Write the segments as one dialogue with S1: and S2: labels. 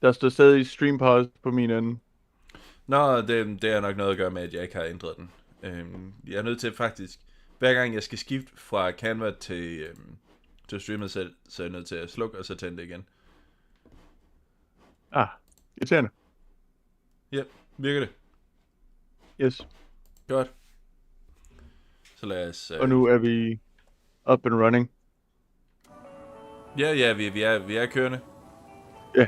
S1: Der står stadig stream pause på min ende.
S2: Nå, det er nok noget at gøre med, at jeg ikke har ændret den. Jeg er nødt til faktisk, hver gang jeg skal skifte fra Canva til streamet selv, så er jeg nødt til at slukke og så tænde det igen.
S1: Ah, irriterende.
S2: Ja, virker det.
S1: Yes.
S2: Godt. Så lad os...
S1: Og nu er vi up and running.
S2: Ja, vi er kørende.
S1: Yeah.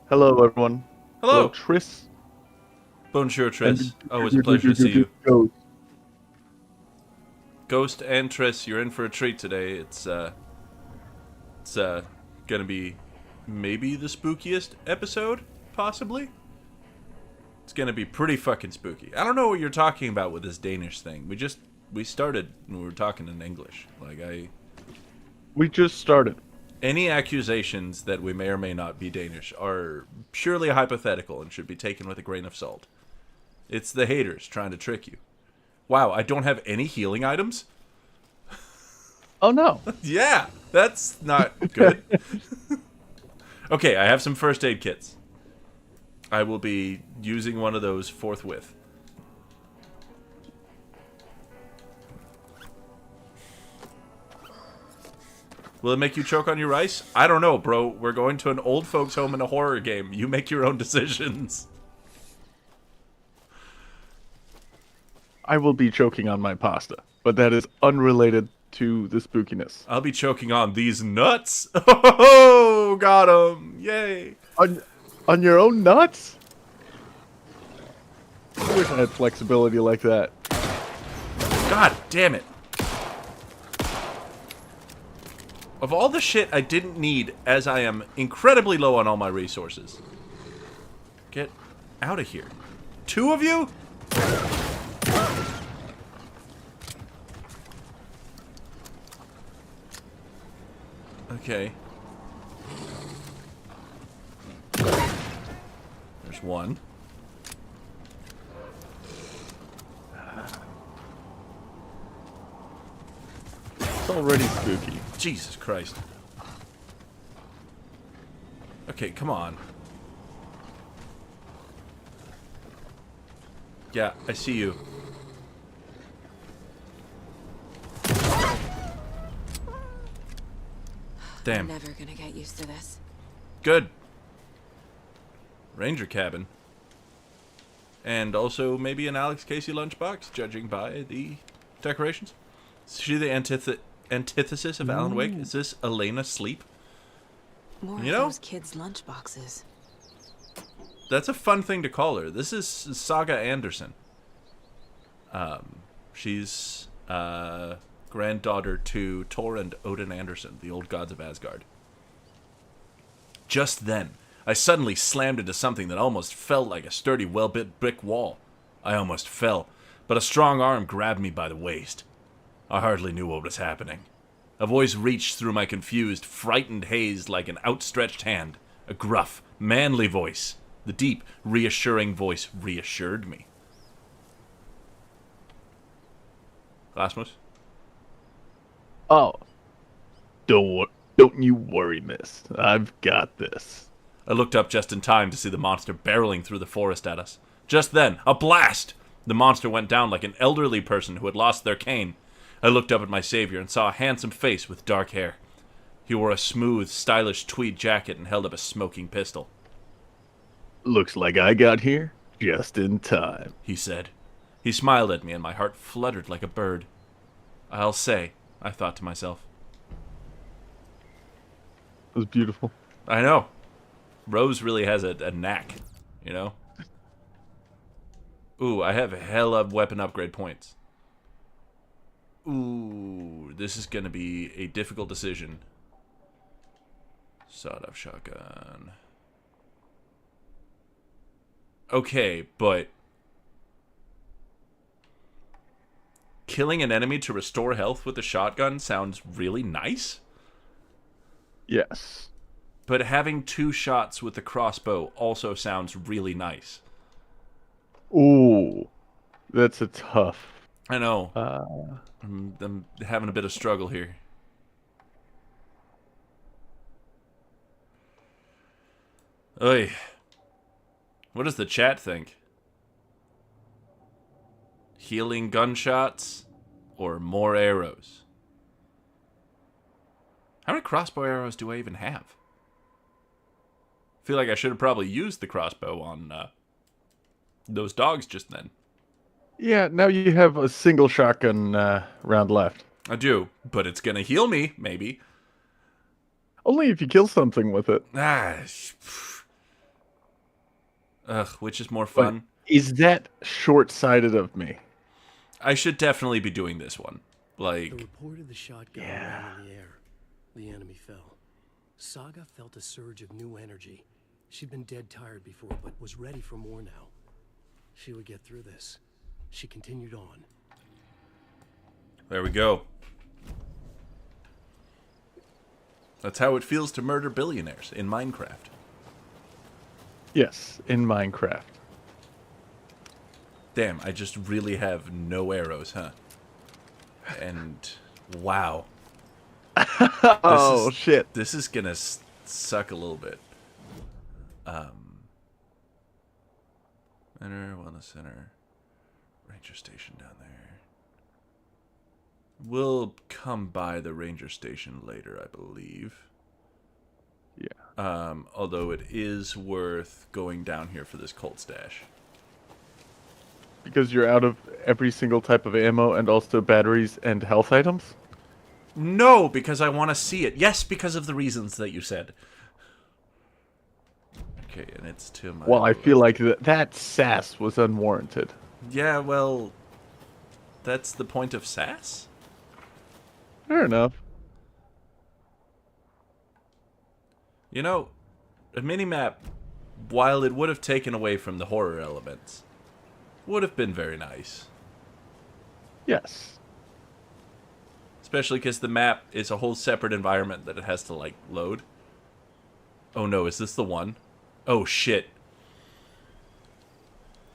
S1: Hello, everyone.
S2: Hello!
S1: Tris.
S2: Bonjour, Triss. Always a pleasure to see you. Ghost and Triss, you're in for a treat today. It's gonna be maybe the spookiest episode, possibly. It's gonna be pretty fucking spooky. I don't know what you're talking about with this Danish thing. We started and we were talking in English.
S1: We just started.
S2: Any accusations that we may or may not be Danish are purely hypothetical and should be taken with a grain of salt. It's the haters trying to trick you. Wow, I don't have any healing items?
S1: Oh no.
S2: Yeah, that's not good. Okay, I have some first aid kits. I will be using one of those forthwith. Will it make you choke on your rice? I don't know, bro. We're going to an old folks home in a horror game. You make your own decisions.
S1: I will be choking on my pasta, but that is unrelated to the spookiness.
S2: I'll be choking on these nuts. Oh, got him. Yay.
S1: On your own nuts? I wish I had flexibility like that.
S2: God damn it. Of all the shit I didn't need, as I am incredibly low on all my resources. Get out of here. Two of you? Okay. There's one.
S1: It's already spooky.
S2: Jesus Christ. Okay, come on. Yeah, I see you. Damn.
S3: I'm never gonna get used to this.
S2: Good. Ranger cabin. And also maybe an Alex Casey lunchbox, judging by the decorations. Is she the antithesis of Alan Wake? Is this Elena Sleep?
S3: More
S2: You
S3: of
S2: know?
S3: those kids' lunchboxes.
S2: That's a fun thing to call her. This is Saga Anderson. She's granddaughter to Thor and Odin Anderson, the old gods of Asgard. Just then, I suddenly slammed into something that almost felt like a sturdy, well-built brick wall. I almost fell, but a strong arm grabbed me by the waist. I hardly knew what was happening. A voice reached through my confused, frightened haze like an outstretched hand. A gruff, manly voice. The deep, reassuring voice reassured me. Rasmus?
S1: Oh. Don't you worry, miss. I've got this.
S2: I looked up just in time to see the monster barreling through the forest at us. Just then, a blast! The monster went down like an elderly person who had lost their cane. I looked up at my savior and saw a handsome face with dark hair. He wore a smooth, stylish tweed jacket and held up a smoking pistol.
S1: Looks like I got here just in time,
S2: He said. He smiled at me and my heart fluttered like a bird. I'll say, I thought to myself.
S1: It was beautiful.
S2: I know. Rose really has a knack, you know? Ooh, I have hella weapon upgrade points. Ooh, this is gonna be a difficult decision. Sawed-off shotgun. Okay, but killing an enemy to restore health with a shotgun sounds really nice.
S1: Yes.
S2: But having 2 shots with the crossbow also sounds really nice.
S1: Ooh. That's a tough.
S2: I know. I'm having a bit of struggle here. Oy. What does the chat think? Healing gunshots or more arrows? How many crossbow arrows do I even have? I feel like I should have probably used the crossbow on those dogs just then.
S1: Yeah, now you have a single shotgun round left.
S2: I do, but it's gonna heal me, maybe.
S1: Only if you kill something with it.
S2: Ugh, which is more
S1: But
S2: fun?
S1: is that short-sighted of me?
S2: I should definitely be doing this one.
S4: The
S2: Like,
S4: report of the shotgun rang in the air. The enemy fell. Saga felt a surge of new energy. She'd been dead tired before, but was ready for more now. She would get through this. She continued on.
S2: there we go. That's how it feels to murder billionaires in Minecraft.
S1: Yes, in Minecraft.
S2: Damn, I just really have no arrows, huh? And wow.
S1: Oh, shit.
S2: This is gonna suck a little bit. Center, wellness center, ranger station down there. We'll come by the ranger station later, I believe.
S1: Yeah.
S2: Although it is worth going down here for this Colt stash.
S1: Because you're out of every single type of ammo and also batteries and health items?
S2: No, because I want to see it. Yes, because of the reasons that you said. Okay, and it's to my...
S1: Well, I feel like that sass was unwarranted.
S2: Yeah, well, that's the point of sass?
S1: Fair enough.
S2: You know, a minimap, while it would have taken away from the horror elements, would have been very nice.
S1: Yes.
S2: Especially because the map is a whole separate environment that it has to, like, load. Oh no, is this the one? Oh shit.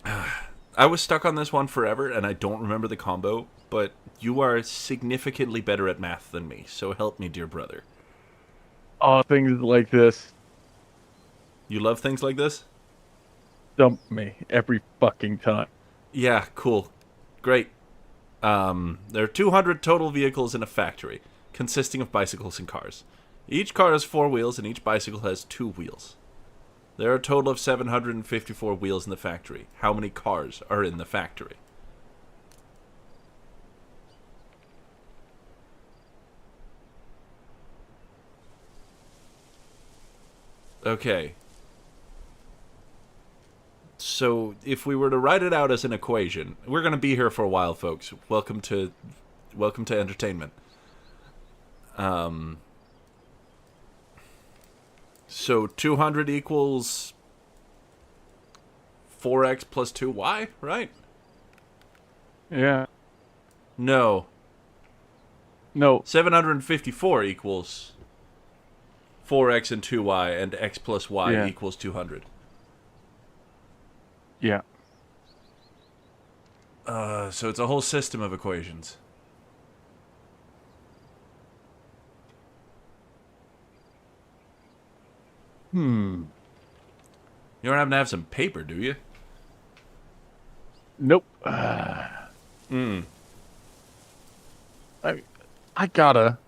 S2: I was stuck on this one forever, and I don't remember the combo, but you are significantly better at math than me, so help me, dear brother.
S1: Oh, things like this
S2: You love things like this?
S1: dump me every fucking time.
S2: Yeah, cool. Great. There are 200 total vehicles in a factory, consisting of bicycles and cars. Each car has 4 wheels, and each bicycle has 2 wheels. There are a total of 754 wheels in the factory. How many cars are in the factory? Okay. So, if we were to write it out as an equation, we're going to be here for a while, folks. Welcome to entertainment. So 200 equals 4x plus 2y, right?
S1: Yeah.
S2: No.
S1: No.
S2: 754 equals 4x and 2y, and x plus y
S1: Yeah.
S2: equals 200.
S1: Yeah.
S2: So it's a whole system of equations.
S1: Hmm.
S2: You don't happen to have some paper, do you?
S1: Nope. I gotta.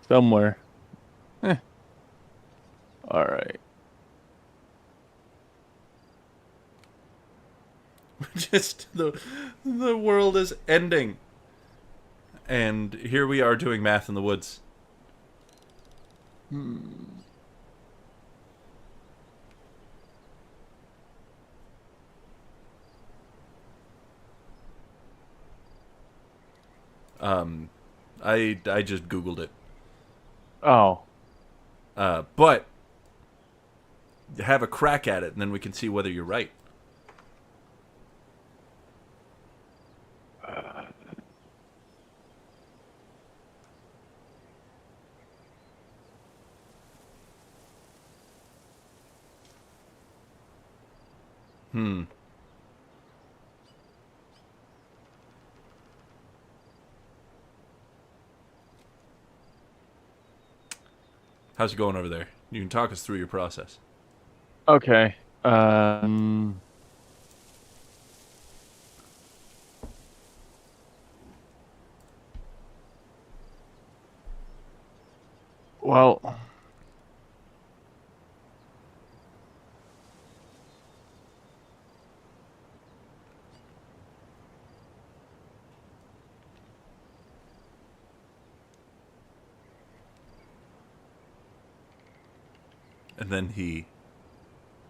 S1: Somewhere. Alright.
S2: Just the world is ending. And here we are doing math in the woods. I just Googled it.
S1: Oh.
S2: But have a crack at it, and then we can see whether you're right. How's it going over there? You can talk us through your process.
S1: Okay. Well,
S2: And then he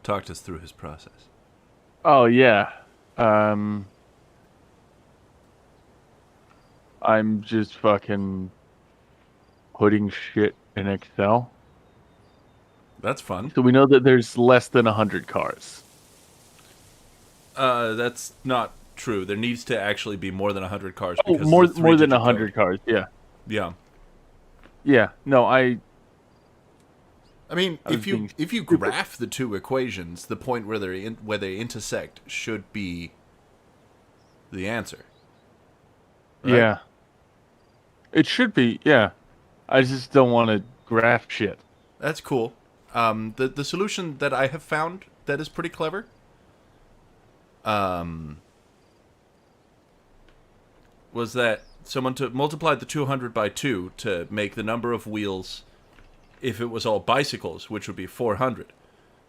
S2: talked us through his process.
S1: oh yeah. Um, I'm just fucking putting shit in Excel.
S2: That's fun.
S1: So we know that there's less than 100 cars.
S2: That's not true. There needs to actually be more than 100 cars
S1: Oh,
S2: because it's a
S1: more than
S2: three-digit
S1: 100
S2: code.
S1: cars. Yeah.
S2: Yeah.
S1: Yeah. No, I
S2: I mean,
S1: I was being
S2: if you
S1: stupid.
S2: graph the two equations, the point where where they intersect should be the answer. Right?
S1: Yeah. It should be. Yeah. I just don't want to graph shit.
S2: That's cool. The solution that I have found that is pretty clever. Was that someone multiplied the 200 by 2 to make the number of wheels if it was all bicycles, which would be 400.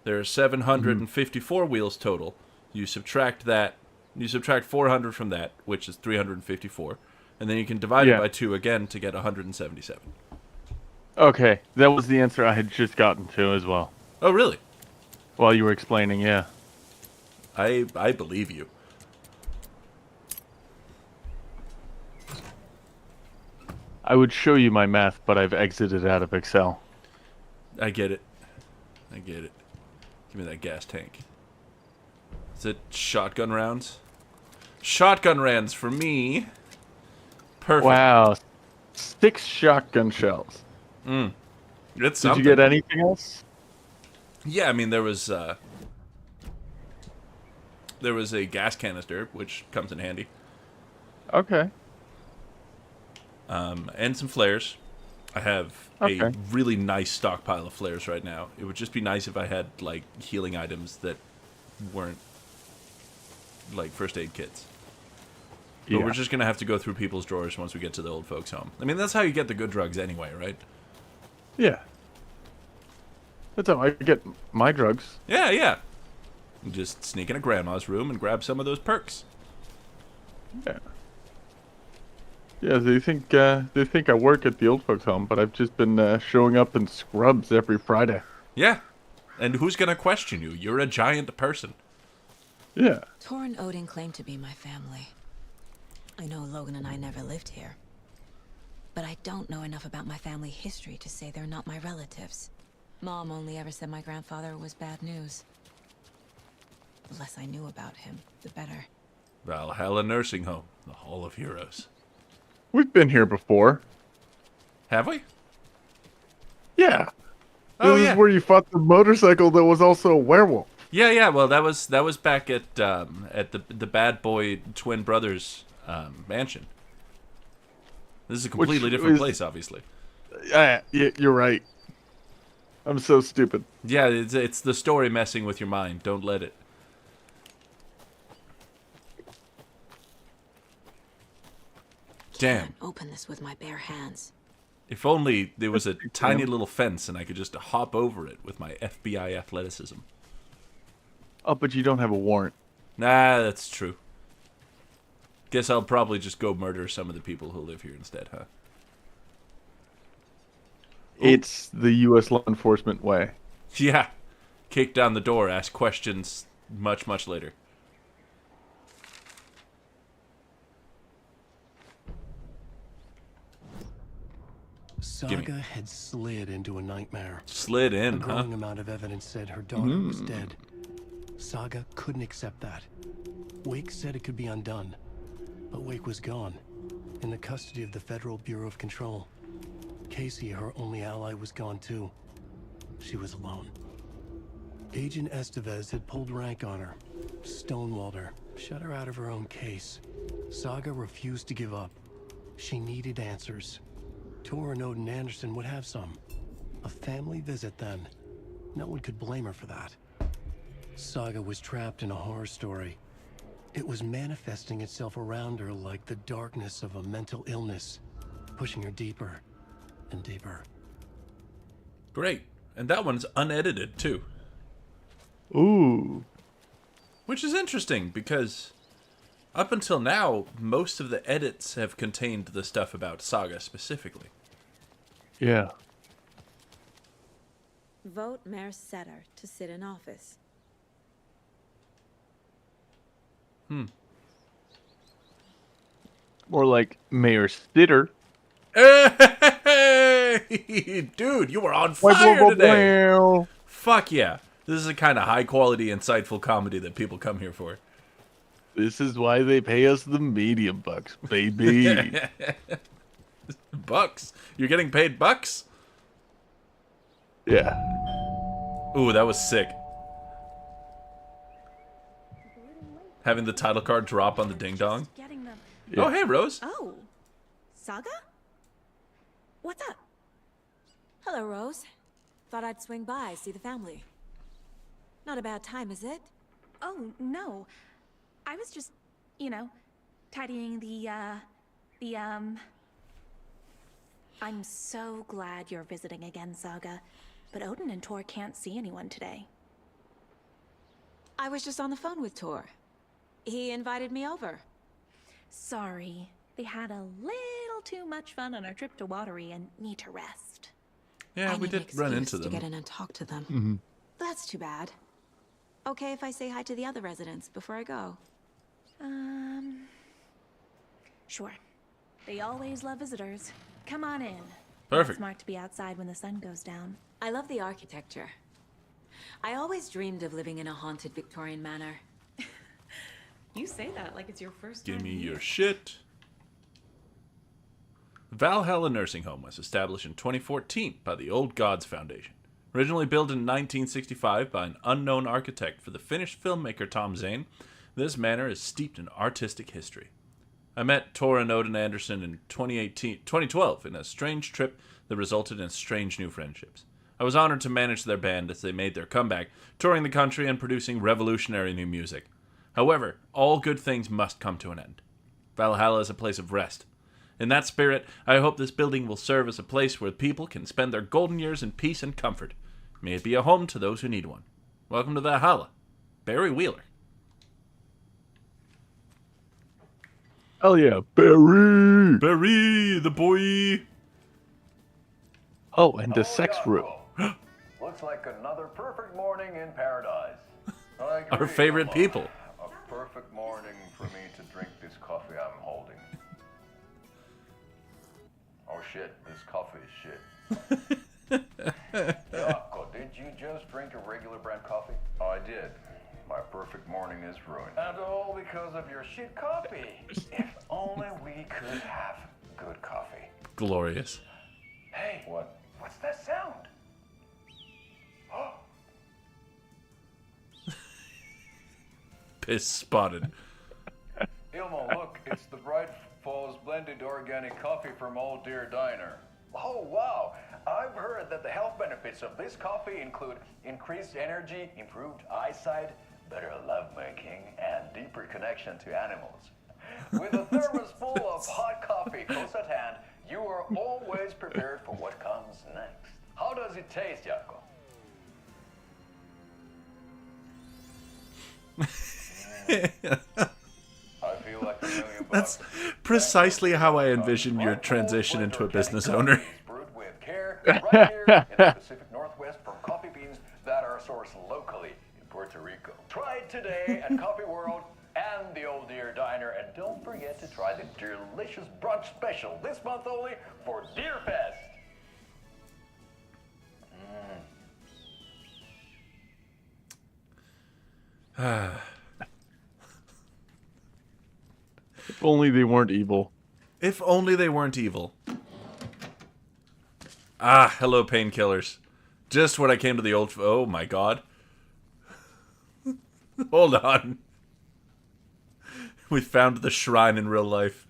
S2: There are 754 wheels total. You subtract 400 from that, which is 354, and then you can divide it
S1: Yeah.
S2: by 2 again to get 177.
S1: Okay, that was the answer I had just gotten to as well.
S2: Oh, really?
S1: While you were explaining, yeah.
S2: I believe you.
S1: I would show you my math, but I've exited out of Excel.
S2: I get it. I get it. Give me that gas tank. Is it shotgun rounds? Shotgun rounds for me. Perfect.
S1: Wow. 6 shotgun shells.
S2: It's
S1: Did
S2: something.
S1: you get anything else?
S2: Yeah, I mean there was a gas canister, which comes in handy,
S1: Okay.
S2: and some flares. I have a
S1: Okay.
S2: really nice stockpile of flares right now. It would just be nice if I had like healing items that weren't like first aid kits. But
S1: Yeah.
S2: we're just gonna have to go through people's drawers once we get to the old folks' home. I mean, that's how you get the good drugs anyway, right?
S1: Yeah. That's how I get my drugs.
S2: Yeah, yeah. You just sneak into grandma's room and grab some of those perks.
S1: Yeah. Yeah, they think I work at the old folks' home, but I've just been showing up in scrubs every Friday.
S2: Yeah. And who's gonna question you? You're a giant person.
S1: Yeah.
S3: Tor and Odin claim to be my family. I know Logan and I never lived here. But I don't know enough about my family history to say they're not my relatives. Mom only ever said my grandfather was bad news. The less I knew about him, the better.
S2: Valhalla Nursing Home, the Hall of Heroes.
S1: We've been here before.
S2: Have we?
S1: Yeah.
S2: Oh,
S1: This
S2: yeah.
S1: is where you fought the motorcycle that was also a werewolf.
S2: Yeah, yeah. Well, that was back at the Bad Boy twin brothers mansion. This is a completely different
S1: is-
S2: place, obviously.
S1: Yeah, you're right. I'm so stupid.
S2: Yeah, it's the story messing with your mind. Don't let it. Damn.
S3: Can't open this with my bare hands.
S2: If only there was a tiny little fence and I could just hop over it with my FBI athleticism.
S1: Oh, but you don't have a warrant.
S2: Nah, that's true. Guess I'll probably just go murder some of the people who live here instead, huh?
S1: It's the U.S. law enforcement way.
S2: Yeah. Kick down the door, ask questions much, much later.
S4: Saga had slid into a nightmare.
S2: Slid
S4: A
S2: in, huh?
S4: growing amount of evidence said her daughter was dead. Saga couldn't accept that. Wake said it could be undone. But Wake was gone, in the custody of the Federal Bureau of Control. Casey, her only ally, was gone too. She was alone. Agent Estevez had pulled rank on her, stonewalled her, shut her out of her own case. Saga refused to give up. She needed answers. Tor and Odin Anderson would have some. A family visit then. No one could blame her for that. Saga was trapped in a horror story. It was manifesting itself around her like the darkness of a mental illness, pushing her deeper and deeper.
S2: Great. And that one's unedited, too.
S1: Ooh.
S2: Which is interesting, because up until now, most of the edits have contained the stuff about Saga specifically.
S1: Yeah.
S3: Vote Mayor Setter to sit in office.
S1: More like Mayor Sitter.
S2: Hey! Dude, you were on fire today! Fuck yeah. This is the kind of high-quality, insightful comedy that people come here for.
S1: This is why they pay us the medium bucks, baby.
S2: Bucks? You're getting paid bucks?
S1: Yeah.
S2: Ooh, that was sick. Having the title card drop on the ding-dong.
S1: Yeah.
S2: Oh, hey, Rose.
S3: Oh, Saga? What's up? Hello, Rose. Thought I'd swing by, see the family. Not a bad time, is it?
S5: Oh, no. I was just, you know, tidying I'm so glad you're visiting again, Saga. But Odin and Tor can't see anyone today.
S3: I was just on the phone with Tor. He invited me over.
S5: Sorry. They had a little too much fun on our trip to Watery and need to rest.
S2: Yeah,
S3: I
S2: we
S3: need an
S2: did run
S3: excuse
S2: into them.
S3: to get in and talk to them. That's too bad. Okay if I say hi to the other residents before I go?
S5: Sure. They always love visitors. Come on in.
S2: Perfect.
S5: It's smart to be outside when the sun goes down.
S3: I love the architecture. I always dreamed of living in a haunted Victorian manor.
S5: You say that like it's your first
S2: Give
S5: time
S2: me
S5: here.
S2: your shit. Valhalla Nursing Home was established in 2014 by the Old Gods Foundation. Originally built in 1965 by an unknown architect for the Finnish filmmaker Tom Zane, this manor is steeped in artistic history. I met Tor and Odin Anderson in 2012 in a strange trip that resulted in strange new friendships. I was honored to manage their band as they made their comeback, touring the country and producing revolutionary new music. However, all good things must come to an end. Valhalla is a place of rest. In that spirit, I hope this building will serve as a place where people can spend their golden years in peace and comfort. May it be a home to those who need one. Welcome to Valhalla. Barry Wheeler.
S1: Hell yeah, Barry!
S2: Barry, the boy!
S1: Oh, and the sex room.
S6: Looks like another perfect morning in paradise. I
S2: Our
S6: agree,
S2: favorite
S6: Mama.
S2: people.
S6: A perfect morning for me to drink this coffee I'm holding. Oh shit, this coffee is shit. Yako, did you just drink a regular brand coffee? Oh, I did. My perfect morning is ruined. And all because of your shit coffee. If only we could have good coffee.
S2: Glorious.
S6: Hey, what? What's that sound?
S2: Piss spotted.
S6: Ilmo, look, it's the Bright Falls blended organic coffee from Old Deer Diner. Oh, wow. I've heard that the health benefits of this coffee include increased energy, improved eyesight, better lovemaking, and deeper connection to animals. With a thermos full of hot coffee close at hand, you are always prepared for what comes next. How does it taste, Jaakko? I feel like $1 million.
S2: That's precisely how I envision your transition into a business owner.
S6: Brewed with care, right here in the Pacific Northwest from coffee beans that are sourced locally in Puerto Rico. Try it today at Coffee World and the Old Deer Diner, and don't forget to try the delicious brunch special this month only for Deer Fest.
S1: If only they weren't evil.
S2: If only they weren't evil. Ah, hello, painkillers. Just what I came to the old... Oh, my God. Hold on. We found the shrine in real life.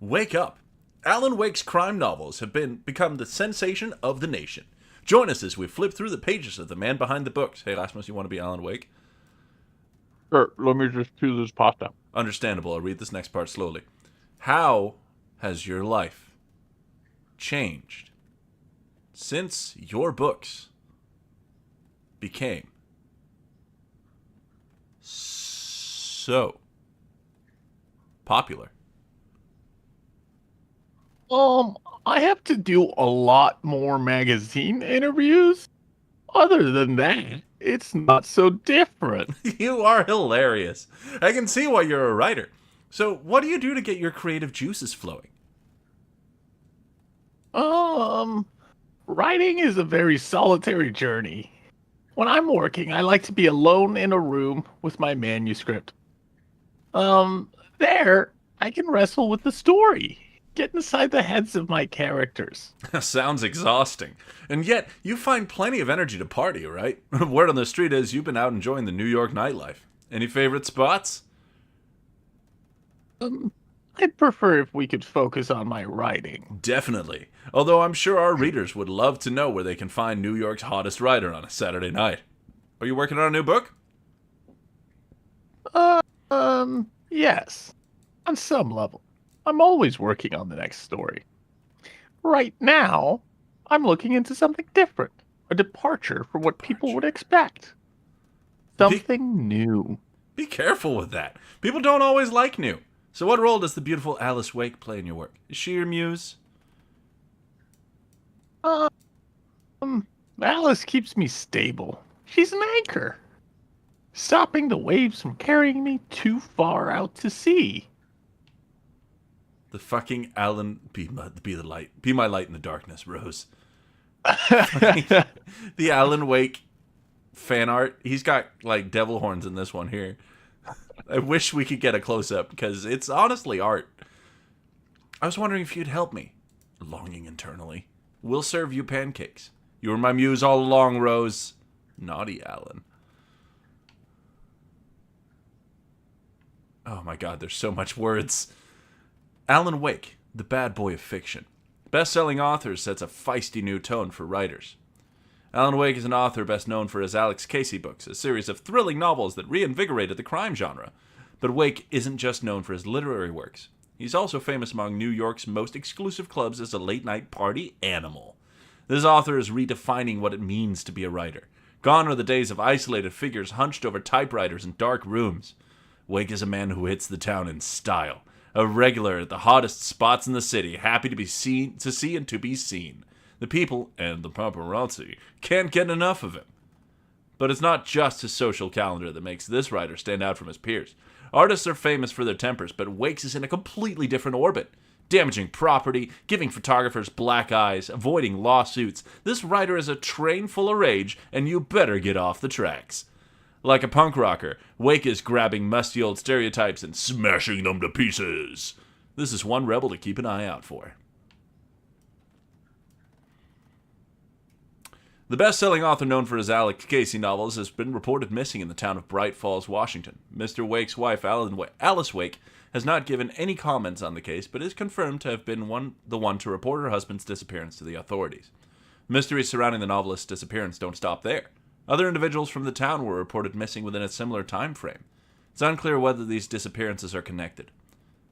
S2: Wake up. Alan Wake's crime novels have become the sensation of the nation. Join us as we flip through the pages of the man behind the books. Hey, Lasmus, you want to be Alan Wake?
S1: Sure, let me just chew this pasta.
S2: Understandable. I'll read this next part slowly. How has your life changed since your books became so popular?
S1: I have to do a lot more magazine interviews. Other than that, it's not so different.
S2: You are hilarious. I can see why you're a writer. So, what do you do to get your creative juices flowing?
S1: Writing is a very solitary journey. When I'm working, I like to be alone in a room with my manuscript. There, I can wrestle with the story, get inside the heads of my characters.
S2: Sounds exhausting. And yet, you find plenty of energy to party, right? Word on the street is you've been out enjoying the New York nightlife. Any favorite spots?
S1: I'd prefer if we could focus on my writing.
S2: Definitely. Although I'm sure our readers would love to know where they can find New York's hottest writer on a Saturday night. Are you working on a new book?
S1: Yes. On some level. I'm always working on the next story. Right now, I'm looking into something different. A departure from what people would expect. Something new.
S2: Be careful with that. People don't always like new. So what role does the beautiful Alice Wake play in your work? Is she your muse?
S1: Alice keeps me stable. She's an anchor. Stopping the waves from carrying me too far out to sea.
S2: The fucking Alan... Be the light. Be my light in the darkness, Rose. The Alan Wake fan art. He's got, like, devil horns in this one here. I wish we could get a close-up, because it's honestly art. I was wondering if you'd help me. Longing internally. We'll serve you pancakes. You were my muse all along, Rose. Naughty Alan. Oh my god, there's so much words. Alan Wake, the bad boy of fiction. Best-selling author sets a feisty new tone for writers. Alan Wake is an author best known for his Alex Casey books, a series of thrilling novels that reinvigorated the crime genre. But Wake isn't just known for his literary works. He's also famous among New York's most exclusive clubs as a late-night party animal. This author is redefining what it means to be a writer. Gone are the days of isolated figures hunched over typewriters in dark rooms. Wake is a man who hits the town in style. A regular at the hottest spots in the city, happy to see and to be seen. The people, and the paparazzi, can't get enough of him. But it's not just his social calendar that makes this writer stand out from his peers. Artists are famous for their tempers, but Wake's is in a completely different orbit. Damaging property, giving photographers black eyes, avoiding lawsuits. This writer is a train full of rage, and you better get off the tracks. Like a punk rocker, Wake is grabbing musty old stereotypes and smashing them to pieces. This is one rebel to keep an eye out for. The best-selling author known for his Alex Casey novels has been reported missing in the town of Bright Falls, Washington. Mr. Wake's wife, Alice Wake, has not given any comments on the case, but is confirmed to have been the one to report her husband's disappearance to the authorities. Mysteries surrounding the novelist's disappearance don't stop there. Other individuals from the town were reported missing within a similar time frame. It's unclear whether these disappearances are connected.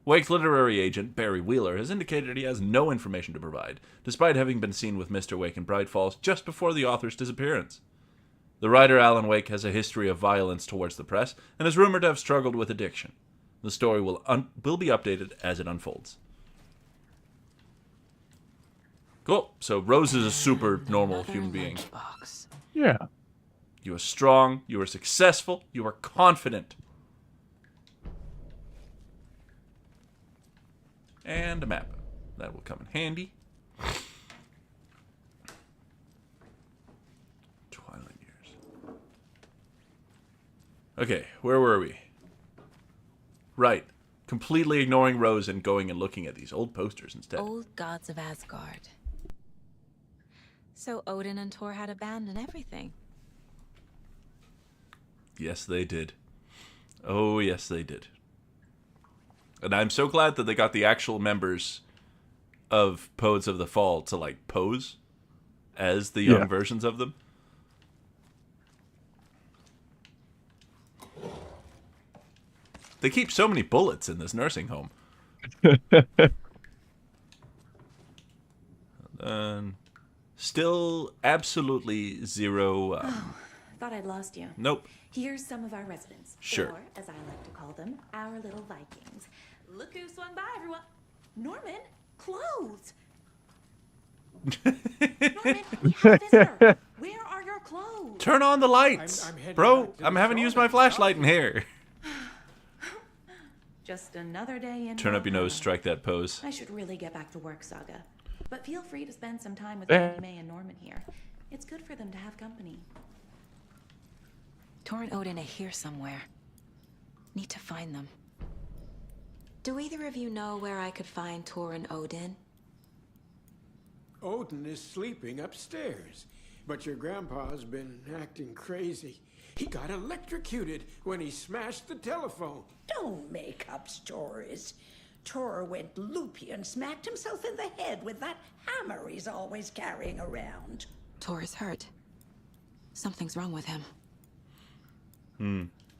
S2: Wake's literary agent, Barry Wheeler, has indicated he has no information to provide, despite having been seen with Mr. Wake in Bright Falls just before the author's disappearance. The writer Alan Wake has a history of violence towards the press and is rumored to have struggled with addiction. The story will be updated as it unfolds. Cool. So Rose is a super normal human being.
S1: Yeah.
S2: You are strong, you are successful, you are confident. And a map. That will come in handy. Twilight Years. Okay, where were we? Right. Completely ignoring Rose and going and looking at these old posters instead.
S3: Old gods of Asgard. So Odin and Thor had a band and everything.
S2: Yes, they did. Oh, yes, they did. And I'm so glad that they got the actual members of Poets of the Fall to, like, pose as the young versions of them. They keep so many bullets in this nursing home. Still absolutely zero...
S5: Thought I'd lost you.
S2: Nope.
S5: Here's some of our residents.
S2: Sure.
S5: Or, as I like to call them, our little Vikings. Look who swung by, everyone. Norman, clothes. Norman, we have a visitor. Where are your clothes?
S2: Turn on the lights!
S4: I'm heading
S2: Bro,
S4: back to
S2: I'm
S4: the
S2: having to use
S4: sauna.
S2: my flashlight in here.
S5: Just another day in
S2: Turn up your nose,
S5: Valhalla.
S2: strike that pose.
S5: I should really get back to work, Saga. But feel free to spend some time with
S1: Eh.
S5: Mandy May and Norman here. It's good for them to have company.
S3: Tor and Odin are here somewhere. Need to find them. Do either of you know where I could find Tor and Odin?
S7: Odin is sleeping upstairs, but your grandpa's been acting crazy. He got electrocuted when he smashed the telephone.
S8: Don't make up stories. Tor went loopy and smacked himself in the head with that hammer he's always carrying around.
S3: Tor is hurt. Something's wrong with him.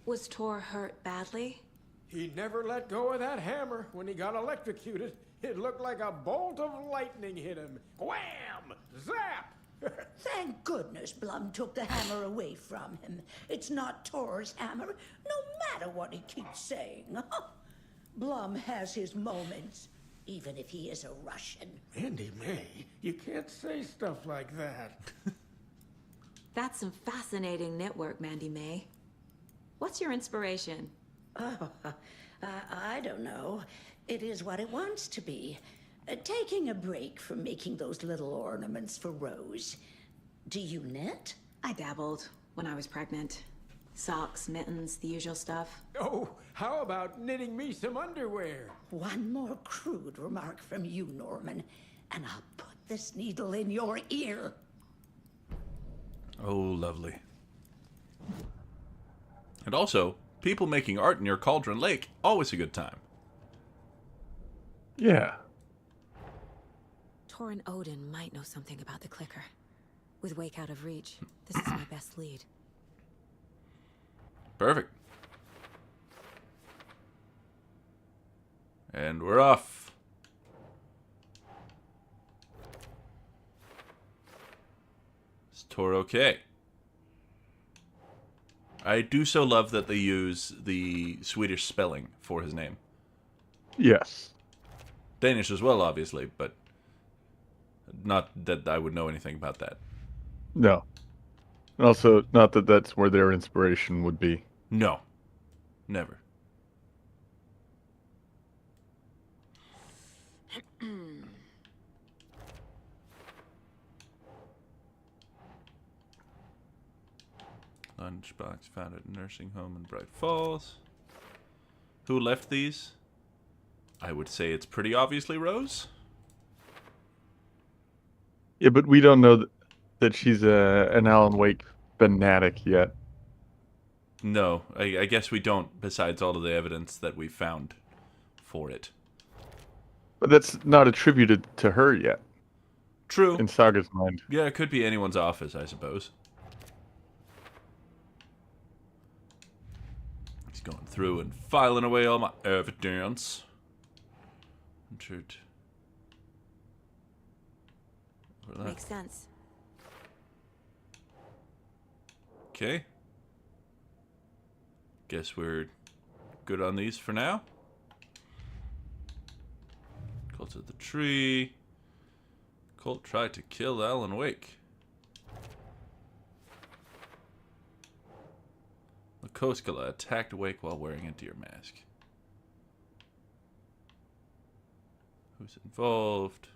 S3: Was Tor hurt badly?
S7: He never let go of that hammer when he got electrocuted. It looked like a bolt of lightning hit him. Wham! Zap!
S8: Thank goodness Blum took the hammer away from him. It's not Tor's hammer, no matter what he keeps saying. Blum has his moments, even if he is a Russian.
S7: Mandy May, you can't say stuff like that.
S3: That's some fascinating network, Mandy May. What's your inspiration?
S8: I don't know. It is what it wants to be. Taking a break from making those little ornaments for Rose. Do you knit?
S3: I dabbled when I was pregnant. Socks, mittens, the usual stuff.
S7: Oh, how about knitting me some underwear?
S8: One more crude remark from you, Norman, and I'll put this needle in your ear.
S2: Oh, lovely. And also, people making art near Cauldron Lake, always a good time.
S1: Yeah.
S3: Tor and Odin might know something about the clicker. With Wake out of reach, this is my best lead.
S2: Perfect. And we're off. Is Tor okay? I do so love that they use the Swedish spelling for his name.
S1: Yes.
S2: Danish as well, obviously, but not that I would know anything about that.
S1: No. And also, not that that's where their inspiration would be.
S2: No. Never. Lunchbox found at a nursing home in Bright Falls. Who left these? I would say it's pretty obviously Rose.
S1: Yeah, but we don't know that she's an Alan Wake fanatic yet.
S2: No, I guess we don't, besides all of the evidence that we found for it.
S1: But that's not attributed to her yet,
S2: True.
S1: in Saga's mind.
S2: Yeah, it could be anyone's office, I suppose. He's going through and filing away all my evidence. Entered.
S3: Makes sense.
S2: Okay. Guess we're good on these for now. Cult of the Tree. Colt tried to kill Alan Wake. Makoskala attacked Wake while wearing a deer mask. Who's involved?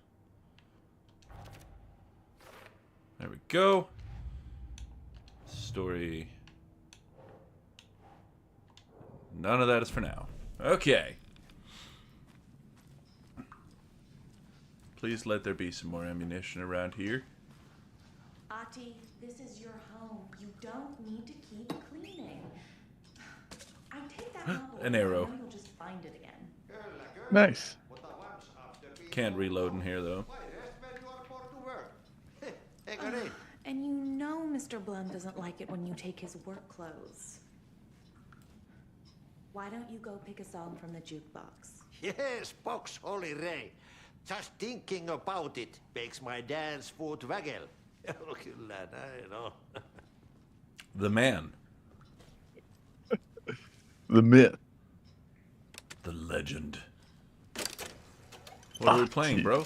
S2: There we go. Story. None of that is for now. Okay. Please let there be some more ammunition around here.
S5: Ati, this is your home. You don't need to keep cleaning. I take that novel.
S2: An arrow.
S5: I know you'll just find it again.
S1: Nice.
S2: Can't reload in here, though.
S5: And you know Mr. Blum doesn't like it when you take his work clothes. Why don't you go pick a song from the jukebox?
S9: Yes, box Holy Ray. Just thinking about it makes my dance foot waggle. Oh, kyllä näin on.
S2: The man.
S1: The myth.
S2: The legend. What are we playing, bro?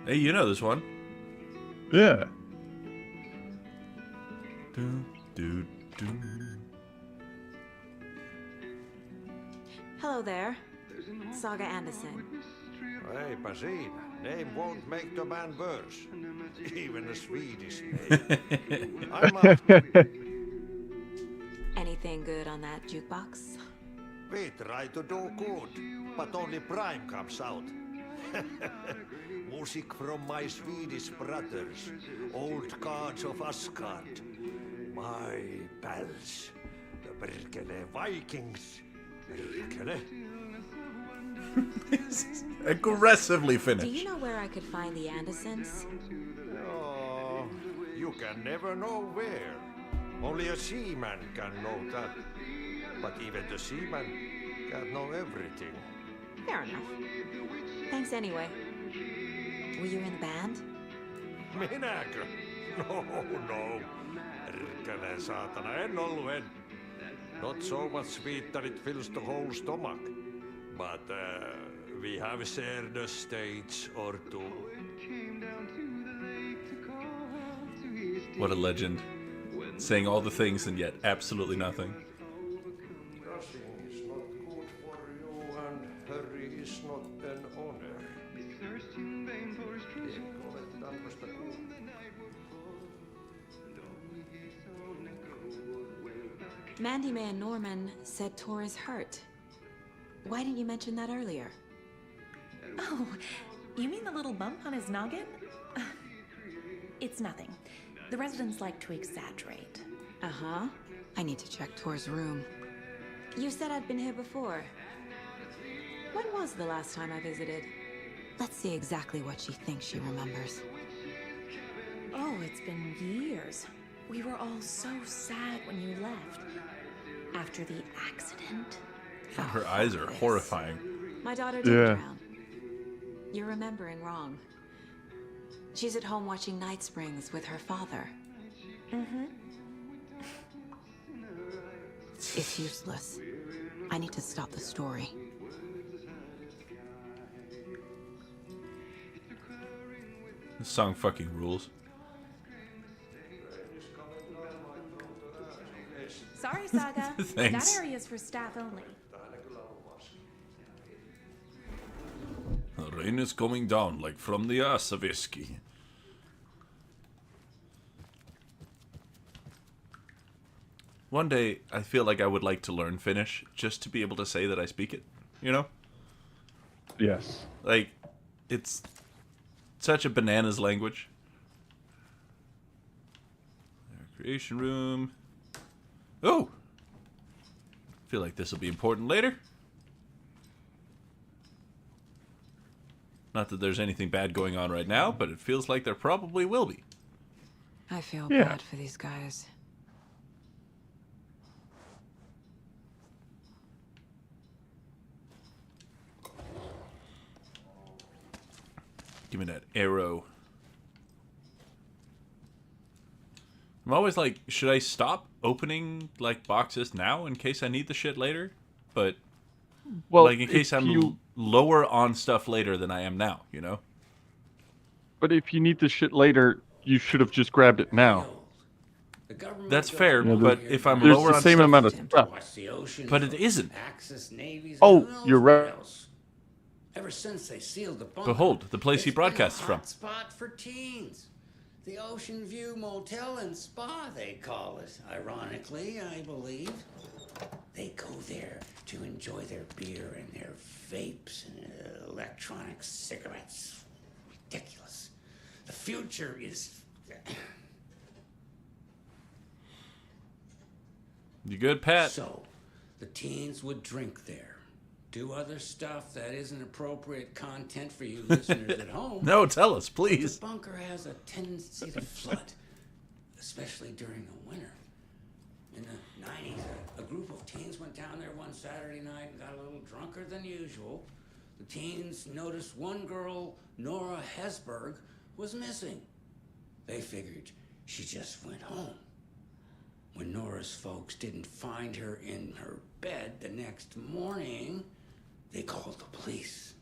S2: Hey, you know this one.
S1: Yeah.
S2: Do, do, do.
S3: Hello there. Saga Anderson.
S9: Eipä siinä. Name won't make the man worse. Even a Swedish name. I'm up.
S3: Anything good on that jukebox?
S9: We try to do good, but only Prime comes out. Music from my Swedish brothers, old gods of Asgard. My pals, the Perkele Vikings. Perkele.
S2: Aggressively
S3: Do
S2: finished.
S3: you know where I could find the Andersons?
S9: Oh, you can never know where. Only a seaman can know that. But even the seaman can't know everything.
S3: Fair enough. Thanks anyway. Were you in the band?
S9: Minäkö? No. Perkele saatana, en ollut en. Not so much sweet that it fills the whole stomach. But we have shared a stage or two.
S2: What a legend. Saying all the things and yet absolutely nothing.
S9: Rushing is not good for you and hurry is not an honor. Eikö ole tämmöistä kuullut?
S3: Mandy May and Norman said Tor is hurt. Why didn't you mention that earlier?
S5: Oh, you mean the little bump on his noggin? It's nothing. The residents like to exaggerate.
S3: Uh-huh. I need to check Tor's room. You said I'd been here before. When was the last time I visited? Let's see exactly what she thinks she remembers.
S5: Oh, it's been years. We were all so sad when you left. After the accident.
S2: Her eyes are horrifying.
S3: My daughter did
S1: Yeah.
S3: drown. You're remembering wrong. She's at home watching Night Springs with her father.
S5: Mm-hmm.
S3: It's useless. I need to stop the story.
S2: This song fucking rules.
S5: Sorry, Saga.
S2: Thanks.
S5: That area's for staff only.
S2: The rain is coming down like from the ass of whiskey. One day, I feel like I would like to learn Finnish just to be able to say that I speak it. You know?
S1: Yes.
S2: Like, it's such a bananas language. Creation room. Oh! Feel like this will be important later. Not that there's anything bad going on right now, but it feels like there probably will be.
S3: I feel
S1: Yeah.
S3: bad for these guys.
S2: Give me that arrow. I'm always like, should I stop opening like boxes now in case I need the shit later? But
S1: Well,
S2: like in case
S1: if
S2: I'm
S1: you,
S2: lower on stuff later than I am now, you know?
S1: but if you need the shit later, you should have just grabbed it now.
S7: The government
S2: That's
S7: built
S2: fair,
S1: Yeah,
S2: but if I'm
S1: There's
S2: lower
S1: the
S2: on
S1: same
S2: stuff,
S1: amount of
S7: to
S1: stuff.
S7: watch the ocean
S2: but it
S7: for
S2: isn't.
S7: Axis navies.
S1: Oh,
S7: and who knows
S1: you're
S7: what
S1: right.
S7: else. Ever since they sealed the bunker,
S2: Behold, the place he
S7: it's been a
S2: broadcasts from.
S7: hot spot for teens. The Ocean View Motel and Spa, they call it. Ironically, I believe. They go there to enjoy their beer and their vapes and electronic cigarettes. Ridiculous. The future is
S2: You good, Pat?
S7: So, the teens would drink there. Do other stuff that isn't appropriate content for you listeners at home.
S2: No, tell us,
S7: But
S2: please.
S7: the bunker has a tendency to flood, especially during the winter. In the 90s, a group of teens went down there one Saturday night and got a little drunker than usual. The teens noticed one girl, Nora Hesberg, was missing. They figured she just went home. When Nora's folks didn't find her in her bed the next morning, they called the police.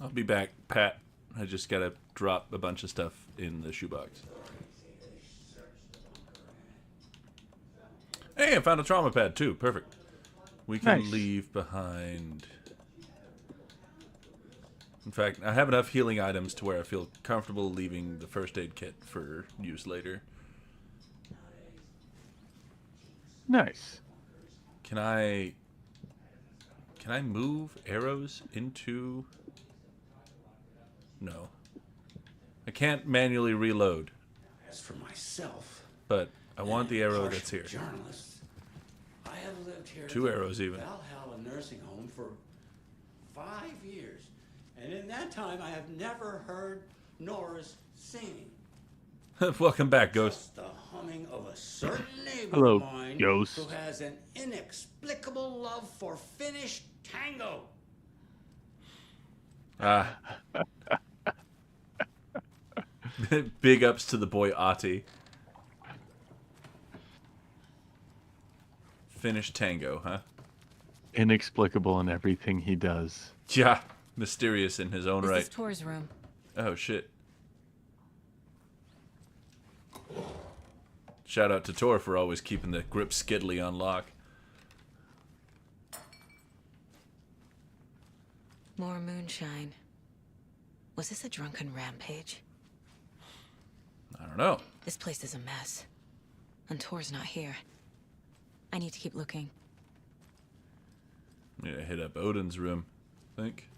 S2: I'll be back, Pat. I just gotta drop a bunch of stuff in the shoebox. Hey, I found a trauma pad too. Perfect. We can
S1: Nice.
S2: leave behind. In fact, I have enough healing items to where I feel comfortable leaving the first aid kit for use later.
S1: Nice.
S2: Can I move arrows into... No. I can't manually reload,
S7: As for myself,
S2: but I want the arrow
S7: harsh
S2: that's here.
S7: journalist, I have lived here
S2: 2
S7: at the
S2: arrows even.
S7: Valhalla nursing home for 5 years. And in that time, I have never heard Nora's singing.
S2: Welcome back, Ghost.
S7: Just the humming of a certain neighbor
S1: Hello,
S7: of mine
S1: Ghost.
S7: who has an inexplicable love for Finnish tango.
S2: Ah. Big ups to the boy Ati. Finnish tango, huh?
S1: Inexplicable in everything he does.
S2: Yeah. Mysterious in his own
S3: This
S2: right.
S3: is Tor's room.
S2: Oh, shit. Shout out to Tor for always keeping the grip skiddly on lock.
S3: More moonshine. Was this a drunken rampage?
S2: I don't know.
S3: This place is a mess. And Tor's not here. I need to keep looking.
S2: I'm gonna hit up Odin's room, I think.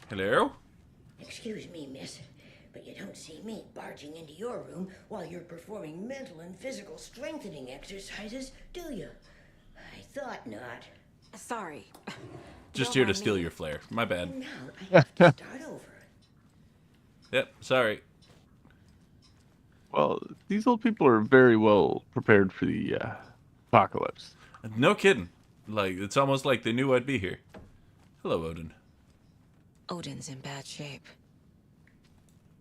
S2: Hello?
S10: Excuse me, miss, but you don't see me barging into your room while you're performing mental and physical strengthening exercises, do you? I thought not.
S3: Sorry.
S2: Just
S3: Don't
S2: here to
S3: mind
S2: steal
S3: me.
S2: your flare. My bad.
S10: Now I have to start over.
S2: Yep, sorry.
S1: Well, these old people are very well prepared for the apocalypse.
S2: No kidding. Like, it's almost like they knew I'd be here. Hello, Odin.
S3: Odin's in bad shape.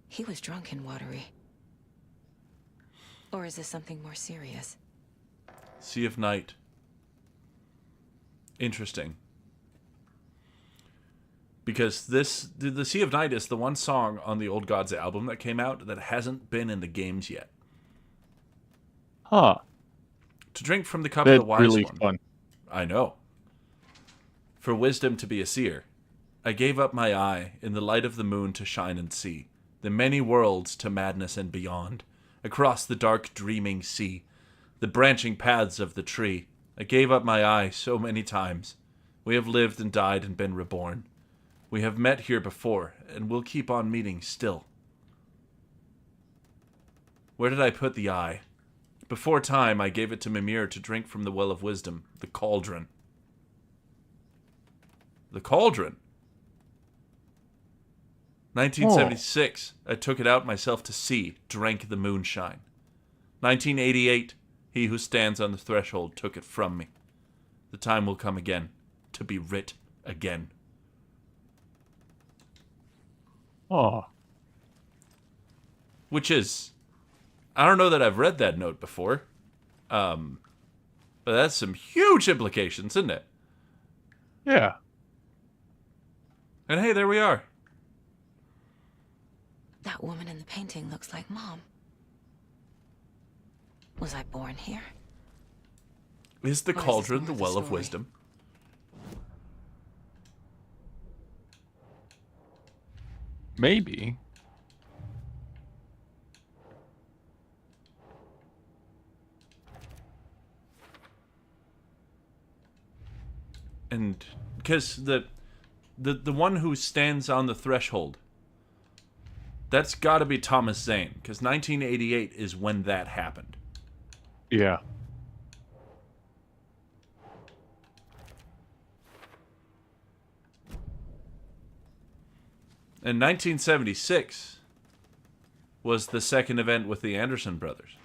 S3: He was drunk and watery. Or is this something more serious?
S2: Sea of Night. Interesting. Because the Sea of Night is the one song on the Old Gods album that came out that hasn't been in the games yet.
S1: Huh.
S2: To drink from the cup
S1: That's
S2: of the wise
S1: really
S2: one.
S1: fun.
S2: I know. For wisdom to be a seer, I gave up my eye in the light of the moon to shine and see the many worlds to madness and beyond, across the dark dreaming sea, the branching paths of the tree. I gave up my eye so many times. We have lived and died and been reborn. We have met here before, and will keep on meeting still. Where did I put the eye? Before time, I gave it to Mimir to drink from the well of wisdom, the cauldron. The cauldron? 1976, I took it out myself to see, drank the moonshine. 1988, he who stands on the threshold took it from me. The time will come again, to be writ again.
S1: Oh.
S2: Which is, I don't know that I've read that note before. But that's some huge implications, isn't it?
S1: Yeah.
S2: And hey, there we are.
S3: That woman in the painting looks like Mom. Was I born here?
S2: Is the
S3: Or is this
S2: cauldron
S3: more
S2: the
S3: of the
S2: well of
S3: story?
S2: wisdom?
S1: Maybe.
S2: And because the one who stands on the threshold, That's got to be Thomas Zane, because 1988 is when that happened.
S1: Yeah.
S2: And 1976 was the second event with the Anderson brothers.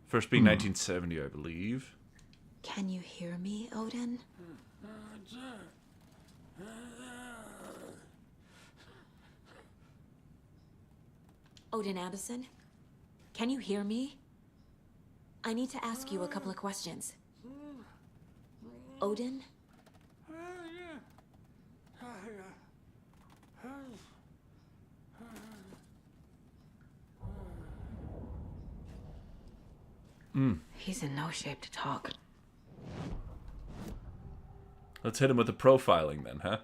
S2: First being 1970, I believe.
S3: Can you hear me, Odin? Odin Addison? Can you hear me? I need to ask you a couple of questions. Odin? He's in no shape to talk.
S2: Let's hit him with the profiling then, huh?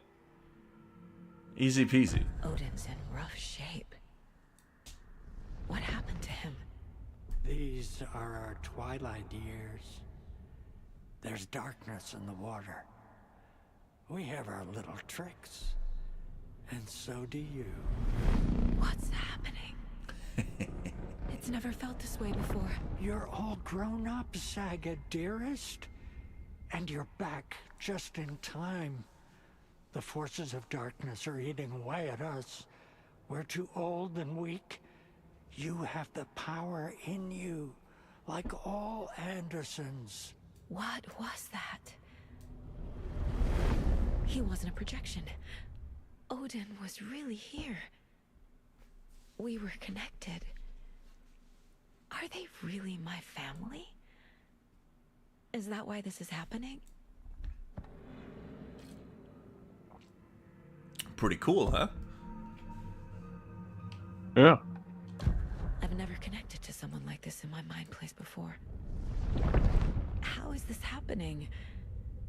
S2: Easy peasy.
S3: Odin's in rough shape. What happened to him?
S11: These are our twilight years. There's darkness in the water. We have our little tricks. And so do you.
S3: What's happening? It's never felt this way before.
S11: You're all grown up, Saga, dearest. And you're back just in time. The forces of darkness are eating away at us. We're too old and weak. You have the power in you, like all Andersons.
S3: What was that? He wasn't a projection. Odin was really here. We were connected. Are they really my family? Is that why this is happening?
S2: Pretty cool, huh?
S1: Yeah.
S3: I've never connected to someone like this in my mind place before. How is this happening?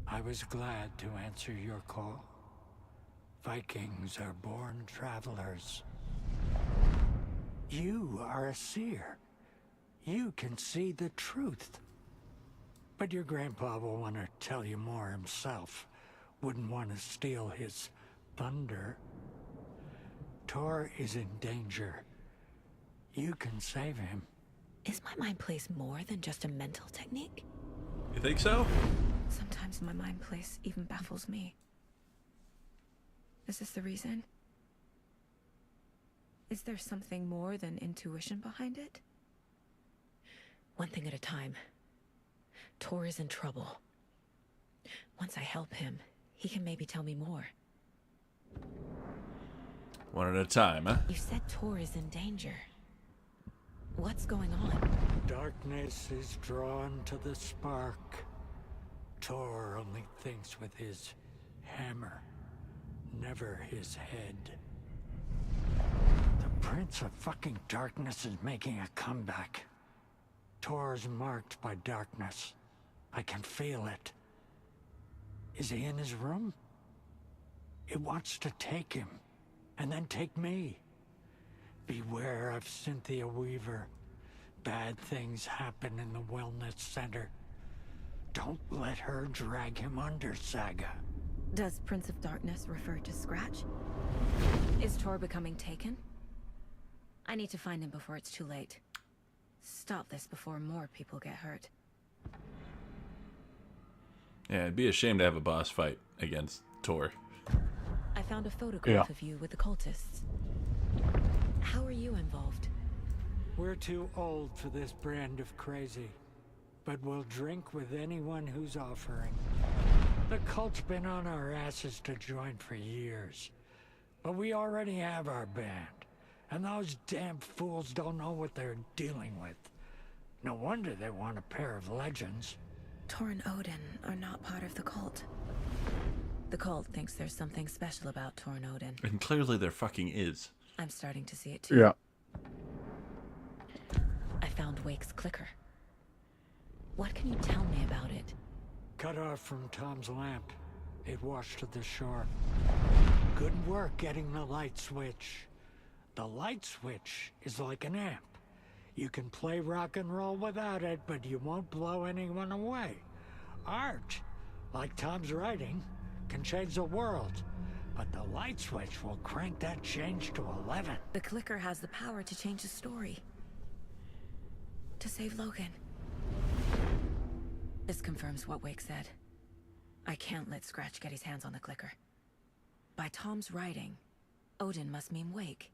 S11: I was glad to answer your call. Vikings are born travelers. You are a seer. You can see the truth. But your grandpa will want to tell you more himself. Wouldn't want to steal his thunder. Tor is in danger. You can save him.
S3: Is my mind place more than just a mental technique?
S2: You think so?
S3: Sometimes my mind place even baffles me. Is this the reason? Is there something more than intuition behind it? One thing at a time. Tor is in trouble. Once I help him, he can maybe tell me more.
S2: One at a time, huh?
S3: You said Tor is in danger. What's going on?
S11: Darkness is drawn to the spark. Tor only thinks with his hammer, never his head. The Prince of fucking Darkness is making a comeback. Tor's marked by darkness. I can feel it. Is he in his room? It wants to take him, and then take me. Beware of Cynthia Weaver. Bad things happen in the wellness center. Don't let her drag him under, Saga.
S3: Does Prince of Darkness refer to Scratch? Is Tor becoming taken? I need to find him before it's too late. Stop this before more people get hurt.
S2: Yeah, it'd be a shame to have a boss fight against Tor.
S3: I found a photograph of you with the cultists. How are you involved?
S11: We're too old for this brand of crazy, but we'll drink with anyone who's offering. The cult's been on our asses to join for years, but we already have our band, and those damn fools don't know what they're dealing with. No wonder they want a pair of legends.
S3: Tor and Odin are not part of the cult. The cult thinks there's something special about Tor and Odin.
S2: And clearly there fucking is.
S3: I'm starting to see it too.
S1: Yeah.
S3: I found Wake's clicker. What can you tell me about it?
S11: Cut off from Tom's lamp. It washed to the shore. Good work getting the light switch. The light switch is like an amp. You can play rock and roll without it, but you won't blow anyone away. Art, like Tom's writing, can change the world. but the light switch will crank that change to 11.
S3: The clicker has the power to change the story. To save Logan. This confirms what Wake said. I can't let Scratch get his hands on the clicker. By Tom's writing, Odin must mean Wake.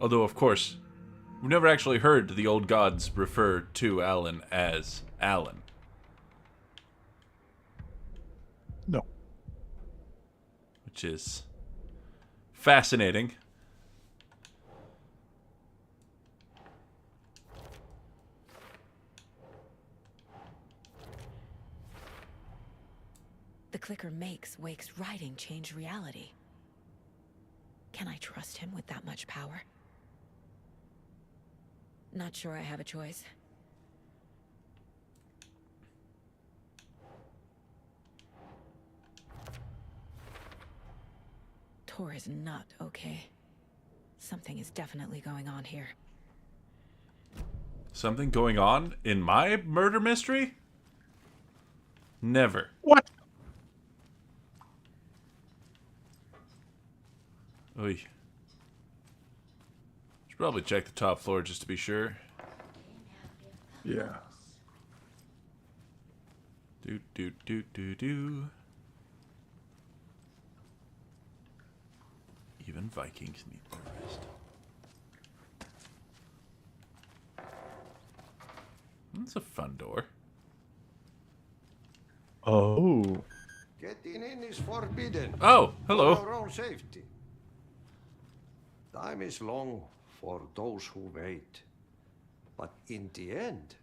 S2: Although, of course, we've never actually heard the old gods refer to Alan as Alan.
S1: No.
S2: Which is fascinating.
S3: The clicker makes Wake's writing change reality. Can I trust him with that much power? Not sure I have a choice. Tor is not okay. Something is definitely going on here.
S2: Something going on in my murder mystery? Never.
S1: What?
S2: Oy. Should probably check the top floor just to be sure.
S1: Yeah.
S2: Do. Even Vikings need their rest. That's a fun door.
S1: Oh.
S9: Getting in is forbidden.
S2: Oh, hello.
S9: For our own safety. Time is long for those who wait. But in the end,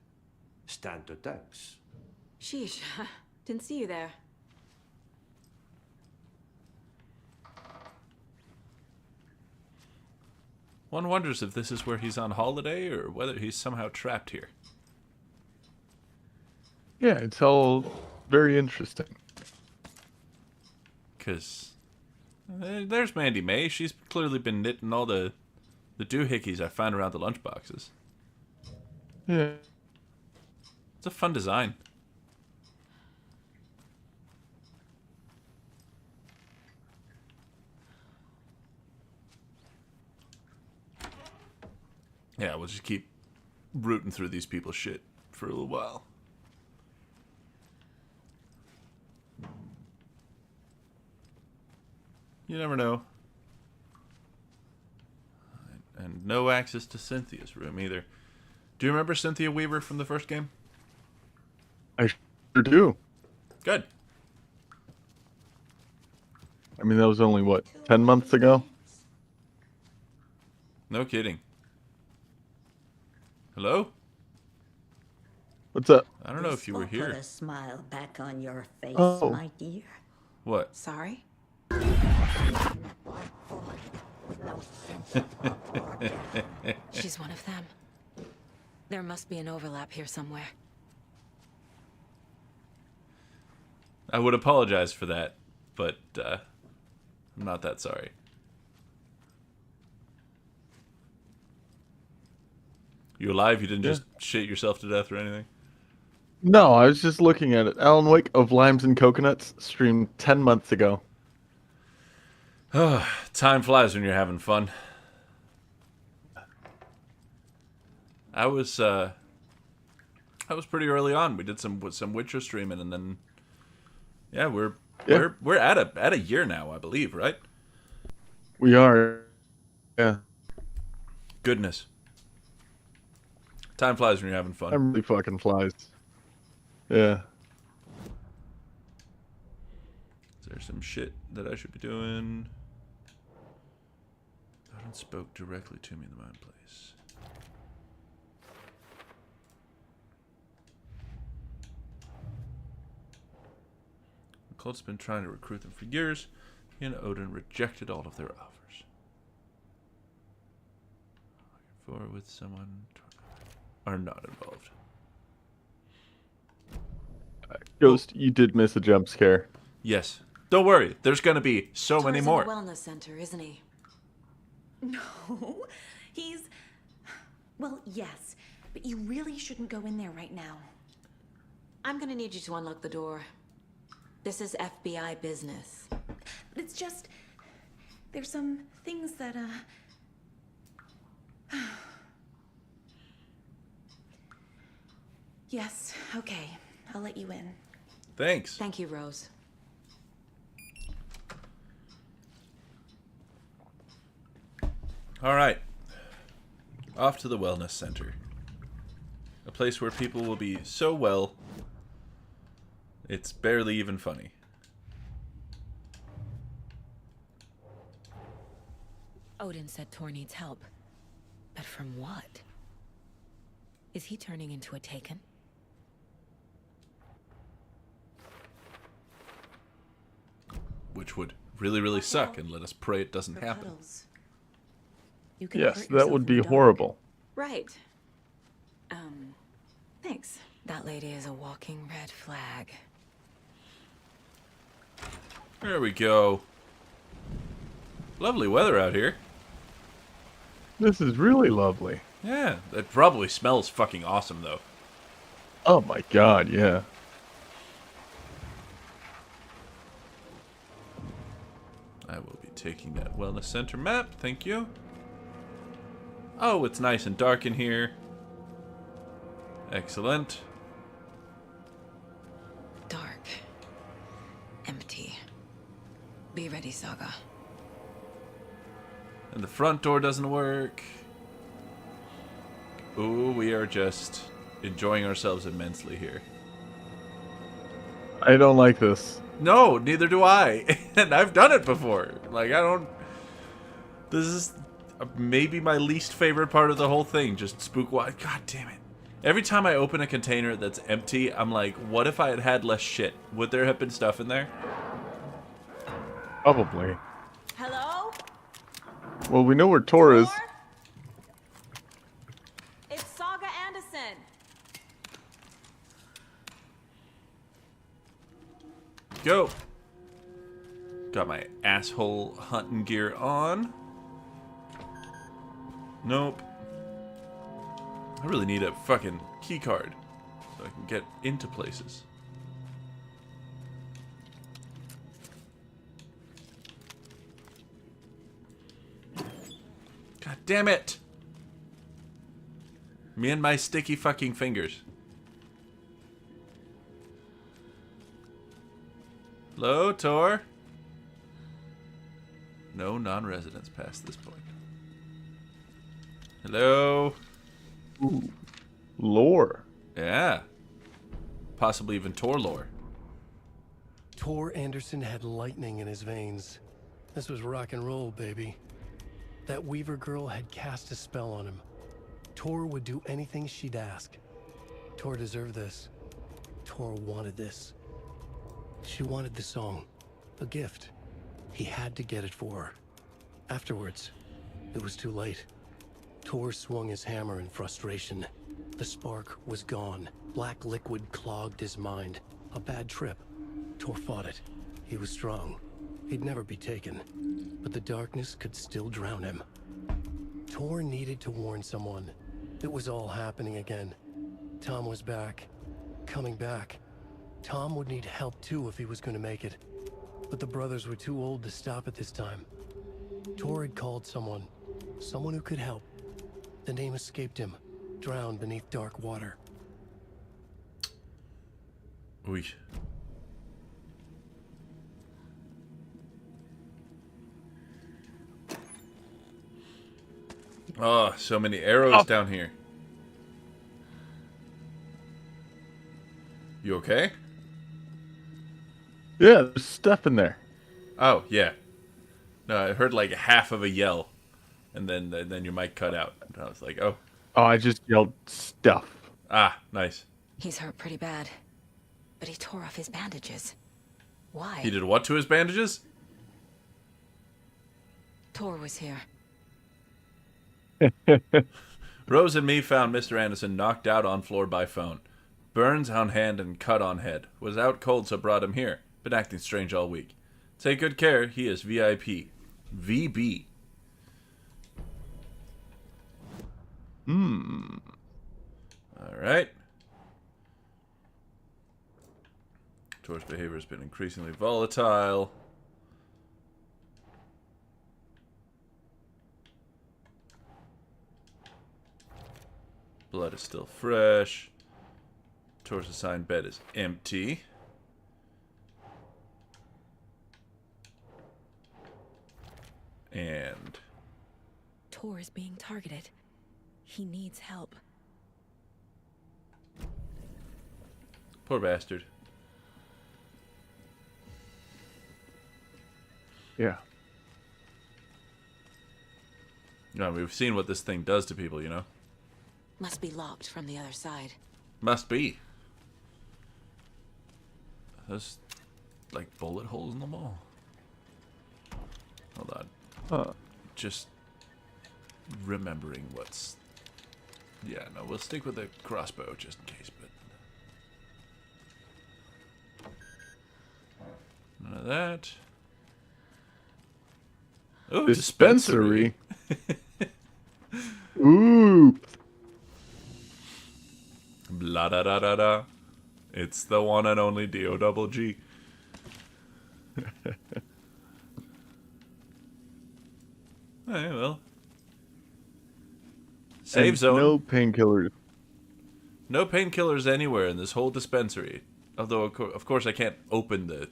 S9: stand the thanks.
S3: Sheesh. Didn't see you there.
S2: One wonders if this is where he's on holiday or whether he's somehow trapped here.
S1: Yeah, it's all very interesting.
S2: Because there's Mandy May. She's clearly been knitting all the doohickeys I found around the lunchboxes.
S1: Yeah.
S2: It's a fun design. Yeah, we'll just keep rooting through these people's shit for a little while. You never know. And no access to Cynthia's room either. Do you remember Cynthia Weaver from the first game?
S1: I sure do.
S2: Good.
S1: I mean, that was only, what, 10 months ago?
S2: No kidding. Hello?
S1: What's up?
S2: I don't know if you were
S8: Put
S2: here.
S8: a smile back on your face,
S1: Oh.
S8: my dear.
S2: What?
S3: Sorry? She's one of them. There must be an overlap here somewhere.
S2: I would apologize for that, but I'm not that sorry. You alive? You didn't just shit yourself to death or anything?
S1: No, I was just looking at it. Alan Wake of Limes and Coconuts streamed 10 months ago.
S2: Time flies when you're having fun. I was pretty early on. We did some Witcher streaming, and then we're at a year now, I believe, right?
S1: We are. Yeah.
S2: Goodness. Time flies when you're having fun.
S1: Time really fucking flies. Yeah.
S2: Is there some shit that I should be doing? Odin spoke directly to me in the mind place. The cult's been trying to recruit them for years, and Odin rejected all of their offers. For with someone are not involved.
S1: Ghost, you did miss a jump scare.
S2: Yes. Don't worry. There's going to be so many
S3: Tor's
S2: more.
S3: in a wellness center, isn't he?
S5: No, he's... Well, yes, but you really shouldn't go in there right now.
S3: I'm gonna need you to unlock the door. This is FBI business.
S5: It's just... There's some things that, Yes, okay. I'll let you in.
S2: Thanks.
S3: Thank you, Rose.
S2: All right. Off to the wellness center. A place where people will be so well, it's barely even funny.
S3: Odin said Tor needs help. But from what? Is he turning into a Taken?
S2: Which would really, really suck, and let us pray it doesn't happen.
S5: You can
S1: Yes,
S5: hurt
S1: that
S5: yourself
S1: would
S5: in
S1: be
S5: the dark.
S1: horrible.
S3: Right. Thanks. That lady is a walking red flag.
S2: There we go. Lovely weather out here.
S1: This is really lovely.
S2: Yeah, it probably smells fucking awesome, though.
S1: Oh my god, yeah.
S2: I will be taking that wellness center map, thank you. Oh, it's nice and dark in here. Excellent.
S3: Dark. Empty. Be ready, Saga.
S2: And the front door doesn't work. Ooh, we are just enjoying ourselves immensely here.
S1: I don't like this.
S2: No, neither do I. And I've done it before. Like, I don't... This is maybe my least favorite part of the whole thing. Just spook... God damn it. Every time I open a container that's empty, I'm like, what if I had had less shit? Would there have been stuff in there?
S1: Probably.
S3: Hello?
S1: Well, we know where Tor is.
S3: It's Saga Anderson.
S2: Go. Got my asshole hunting gear on. Nope. I really need a fucking key card so I can get into places. God damn it! Me and my sticky fucking fingers. Hello, Tor? No non-residents past this point. Hello?
S1: Ooh. Lore.
S2: Yeah. Possibly even Tor lore.
S4: Tor Anderson had lightning in his veins. This was rock and roll, baby. That Weaver girl had cast a spell on him. Tor would do anything she'd ask. Tor deserved this. Tor wanted this. She wanted the song. A gift. He had to get it for her. Afterwards, it was too late. Tor swung his hammer in frustration. The spark was gone. Black liquid clogged his mind. A bad trip. Tor fought it. He was strong. He'd never be taken. But the darkness could still drown him. Tor needed to warn someone. It was all happening again. Tom was back. Coming back. Tom would need help too if he was going to make it. But the brothers were too old to stop at this time. Tor had called someone. Someone who could help. The name escaped him. Drowned beneath dark water.
S2: Oy. Oh, so many arrows down here. You okay?
S1: Yeah, there's stuff in there.
S2: Oh, yeah. No, I heard like half of a yell, and then your mic cut out. And I was like, oh.
S1: Oh, I just yelled stuff.
S2: Ah, nice.
S3: He's hurt pretty bad. But he tore off his bandages. Why?
S2: He did what to his bandages?
S3: Tor was here.
S2: Rose and me found Mr. Anderson knocked out on floor by phone. Burns on hand and cut on head. Was out cold, so brought him here. Been acting strange all week. Take good care. He is VIP. VB. Alright. Tor's behavior has been increasingly volatile. Blood is still fresh. Tor's assigned bed is empty. And
S3: Tor is being targeted. He needs help.
S2: poor bastard.
S1: Yeah.
S2: No, we've seen what this thing does to people, you know?
S3: Must be locked from the other side.
S2: Must be. There's like bullet holes in the wall. Hold on.
S1: Huh.
S2: Just remembering what's... Yeah, no, we'll stick with the crossbow just in case, but... None of that. Oh,
S1: Dispensary. Ooh.
S2: Blah da da da da. It's the one and only D-O-double-G. Alright, well. Save
S1: And
S2: zone.
S1: No painkillers.
S2: No painkillers anywhere in this whole dispensary. Although, of course, I can't open the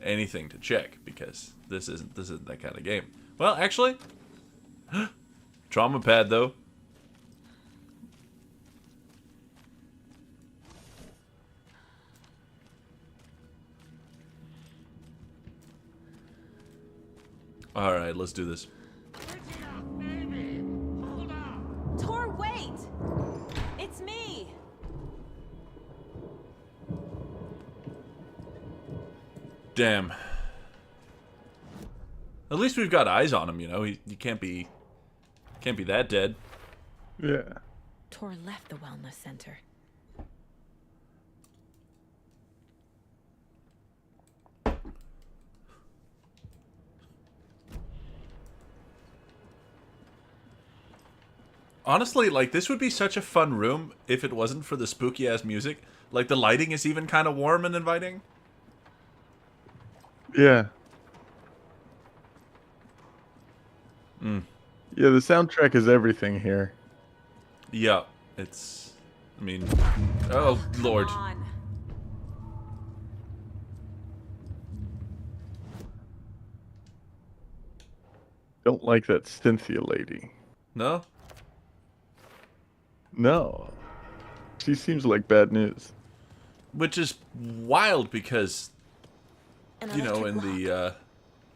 S2: anything to check because this isn't that kind of game. Well, actually, trauma pad though. All right, let's do this.
S3: Tor, wait! It's me!
S2: Damn. At least we've got eyes on him, you know. He can't be that dead.
S1: Yeah.
S3: Tor left the wellness center.
S2: Honestly, like, this would be such a fun room if it wasn't for the spooky-ass music. Like, the lighting is even kind of warm and inviting.
S1: Yeah.
S2: Mm.
S1: Yeah, the soundtrack is everything here.
S2: Yeah, it's... I mean... Oh, Lord.
S3: Come on.
S1: Don't like that Cynthia lady.
S2: No?
S1: No. She seems like bad news.
S2: Which is wild because,
S3: An
S2: you know,
S3: electric
S2: in
S3: lock.
S2: the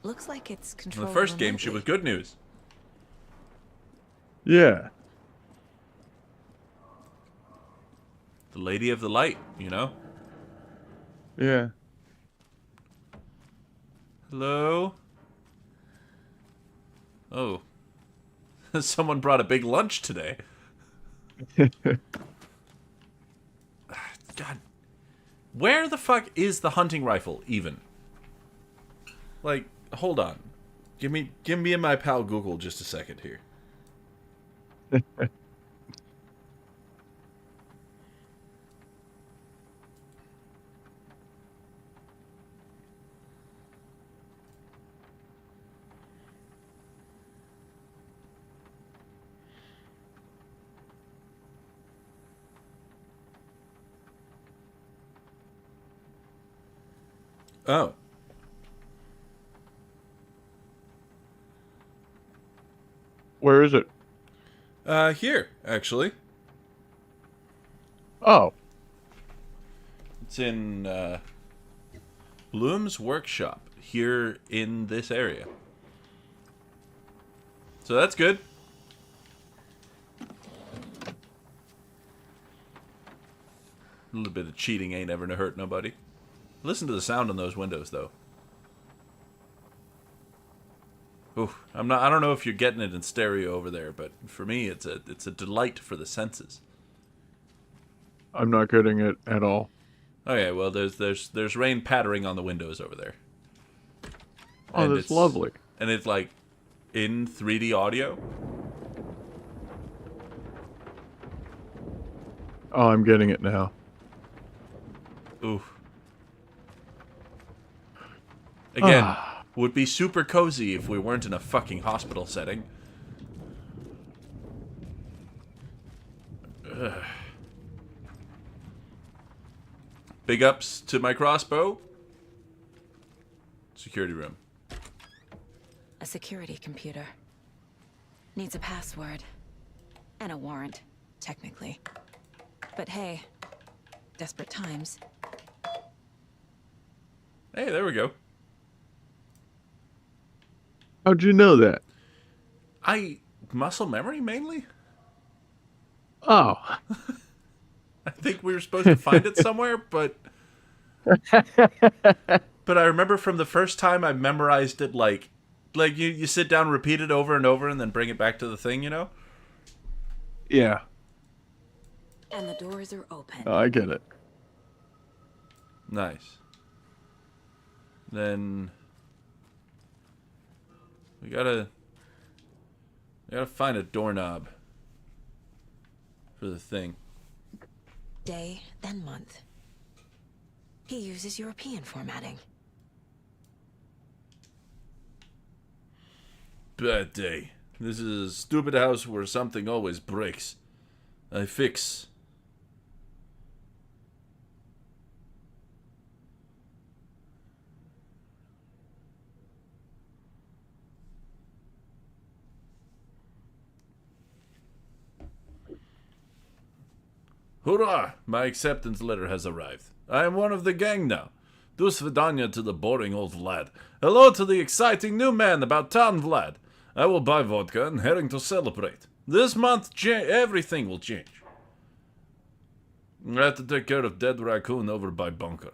S3: Looks like it's
S2: in
S3: controlled
S2: the first game, she
S3: remotely.
S2: was good news.
S1: Yeah.
S2: The Lady of the Light, you know?
S1: Yeah.
S2: Hello? Oh. Someone brought a big lunch today. God. Where the fuck is the hunting rifle, even? Like, hold on. Give me and my pal Google just a second here. Oh.
S1: Where is it?
S2: Here, actually.
S1: Oh.
S2: It's in, Bloom's workshop, here in this area. So that's good. A little bit of cheating ain't ever gonna hurt nobody. Listen to the sound on those windows, though. Oof, I don't know if you're getting it in stereo over there, but for me, it's a delight for the senses.
S1: I'm not getting it at all.
S2: Okay, well, there's rain pattering on the windows over there.
S1: Oh,
S2: And
S1: that's lovely.
S2: And it's like in 3D audio.
S1: Oh, I'm getting it now.
S2: Oof. Again, would be super cozy if we weren't in a fucking hospital setting. Ugh. Big ups to my crossbow. Security room.
S3: A security computer. Needs a password. And a warrant, technically. But hey, desperate times.
S2: Hey, there we go.
S1: How'd you know that?
S2: Muscle memory, mainly?
S1: Oh.
S2: I think we were supposed to find it somewhere, but... But I remember from the first time I memorized it, like you sit down, repeat it over and over, and then bring it back to the thing, you know?
S1: Yeah.
S3: And the doors are open.
S1: Oh, I get it.
S2: Nice. Then... We gotta find a doorknob for the thing.
S3: Day, then month. He uses European formatting.
S2: Bad day. This is a stupid house where something always breaks. I fix. Hurrah! My acceptance letter has arrived. I am one of the gang now. Do svidanya to the boring old Vlad. Hello to the exciting new man about town, Vlad. I will buy vodka and herring to celebrate. This month, everything will change. I have to take care of dead raccoon over by bunker.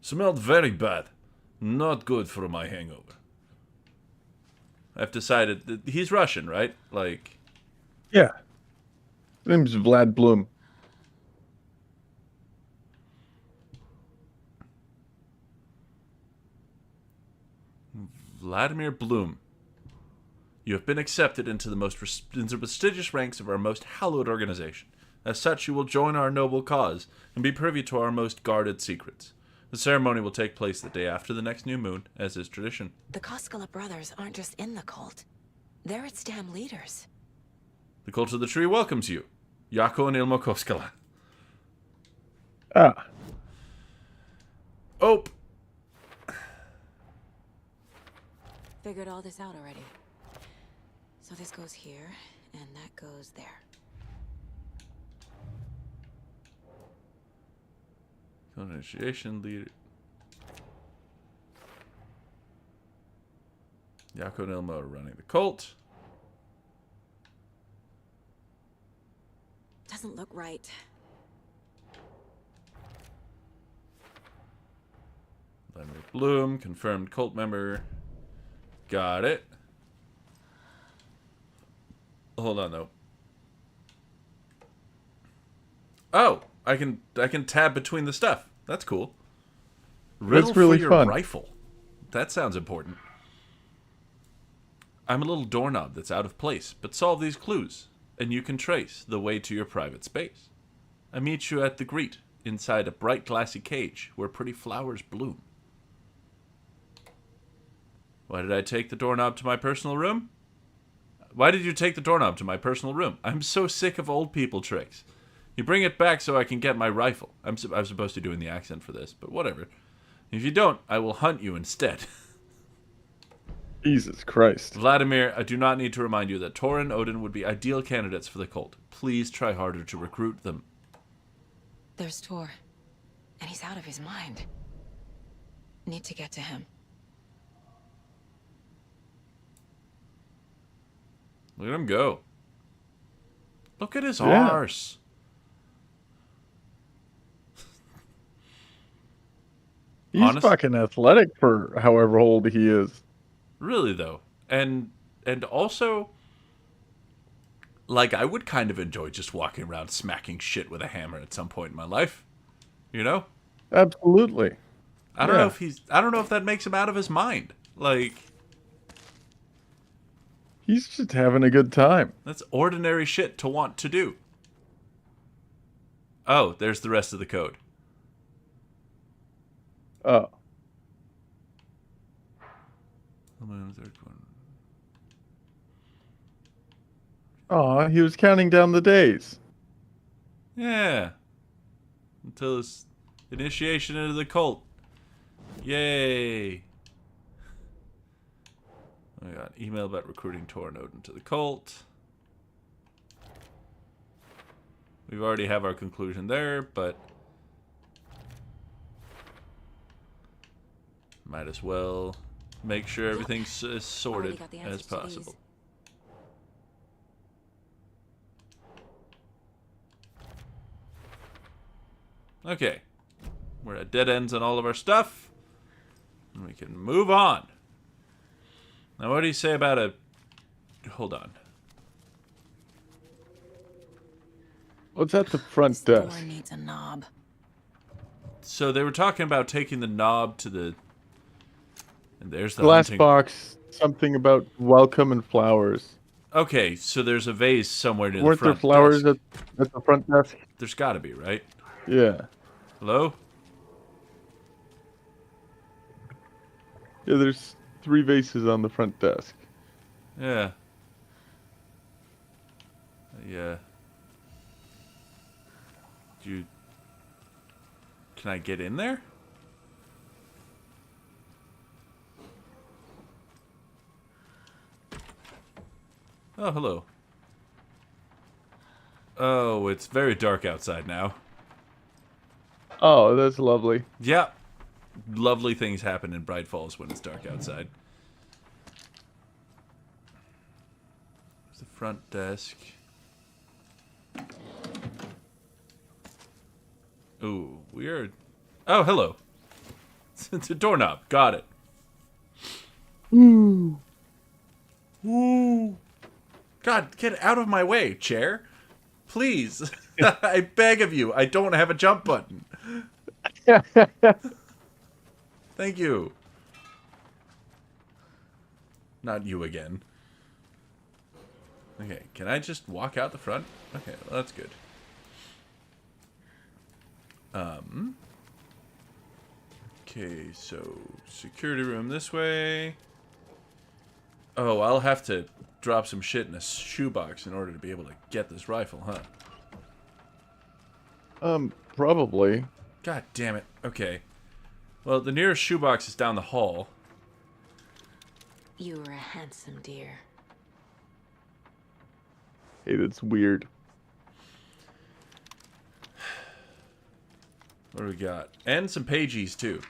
S2: Smelled very bad. Not good for my hangover. I've decided that he's Russian, right? Like...
S1: Yeah. His name's Vlad Bloom.
S2: Vladimir Bloom. You have been accepted into the into prestigious ranks of our most hallowed organization. As such, you will join our noble cause and be privy to our most guarded secrets. The ceremony will take place the day after the next new moon, as is tradition.
S3: The Koskela brothers aren't just in the cult. They're its damn leaders.
S2: The cult of the tree welcomes you. Yako and Ilmo Koskela.
S1: Ah.
S2: Oh.
S3: Figured all this out already. So this goes here, and that goes there.
S2: Initiation leader. Yako and Ilmo are running the cult.
S3: Doesn't look right.
S2: Vladimir Bloom, confirmed cult member. Got it. Hold on though. Oh, I can tab between the stuff. That's cool. Riddle
S1: That's really
S2: for your
S1: fun.
S2: rifle. That sounds important. I'm a little doorknob that's out of place, but solve these clues, and you can trace the way to your private space. I meet you at the Greet, inside a bright glassy cage where pretty flowers bloom. Why did I take the doorknob to my personal room? Why did you take the doorknob to my personal room? I'm so sick of old people tricks. You bring it back so I can get my rifle. I'm supposed to be doing the accent for this, but whatever. If you don't, I will hunt you instead.
S1: Jesus Christ.
S2: Vladimir, I do not need to remind you that Tor and Odin would be ideal candidates for the cult. Please try harder to recruit them.
S3: There's Tor. And he's out of his mind. Need to get to him.
S2: Look at him go. Look at his arse.
S1: He's fucking athletic for however old he is.
S2: Really, though. And also, like, I would kind of enjoy just walking around smacking shit with a hammer at some point in my life. You know?
S1: Absolutely.
S2: I don't know if that makes him out of his mind. Like,
S1: he's just having a good time.
S2: That's ordinary shit to want to do. Oh, there's the rest of the code.
S1: Oh. Aw, he was counting down the days.
S2: Yeah. Until his initiation into the cult. Yay. We got email about recruiting Tornode into the cult. We've already have our conclusion there, but might as well make sure everything's as sorted as possible. Okay. We're at dead ends on all of our stuff. And we can move on. Now, what do you say about a... Hold on.
S1: What's at the front
S3: This
S1: desk?
S3: door needs a knob.
S2: So they were talking about taking the knob to the... And there's the
S1: Glass
S2: hunting...
S1: box, something about welcome and flowers.
S2: Okay, so there's a vase somewhere near
S1: Weren't
S2: the front
S1: there flowers
S2: desk.
S1: at the front desk?
S2: There's got to be, right?
S1: Yeah.
S2: Hello?
S1: Yeah, there's 3 vases on the front desk.
S2: Yeah. Yeah. Can I get in there? Oh, hello. Oh, it's very dark outside now.
S1: Oh, that's lovely.
S2: Yeah. Lovely things happen in Bright Falls when it's dark outside. There's the front desk. Ooh, weird. Oh, hello. It's a doorknob. Got it.
S1: Ooh.
S2: Ooh. God, get out of my way, chair. Please. I beg of you. I don't have a jump button. Thank you. Not you again. Okay, can I just walk out the front? Okay, well, that's good. Okay, so security room this way. Oh, I'll have to drop some shit in a shoebox in order to be able to get this rifle, huh?
S1: Probably.
S2: God damn it. Okay. Well, the nearest shoebox is down the hall.
S3: You were a handsome deer.
S1: Hey, that's weird.
S2: What do we got? And some pages, too.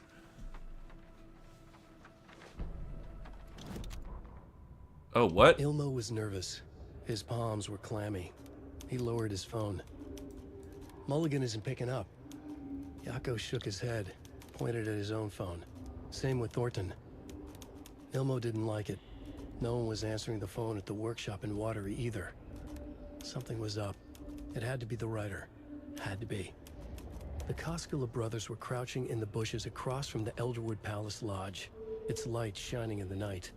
S2: Oh, what?
S4: Ilmo was nervous. His palms were clammy. He lowered his phone. Mulligan isn't picking up. Yako shook his head, pointed at his own phone. Same with Thornton. Ilmo didn't like it. No one was answering the phone at the workshop in Watery either. Something was up. It had to be the writer. Had to be. The Koskela brothers were crouching in the bushes across from the Elderwood Palace Lodge, its light shining in the night.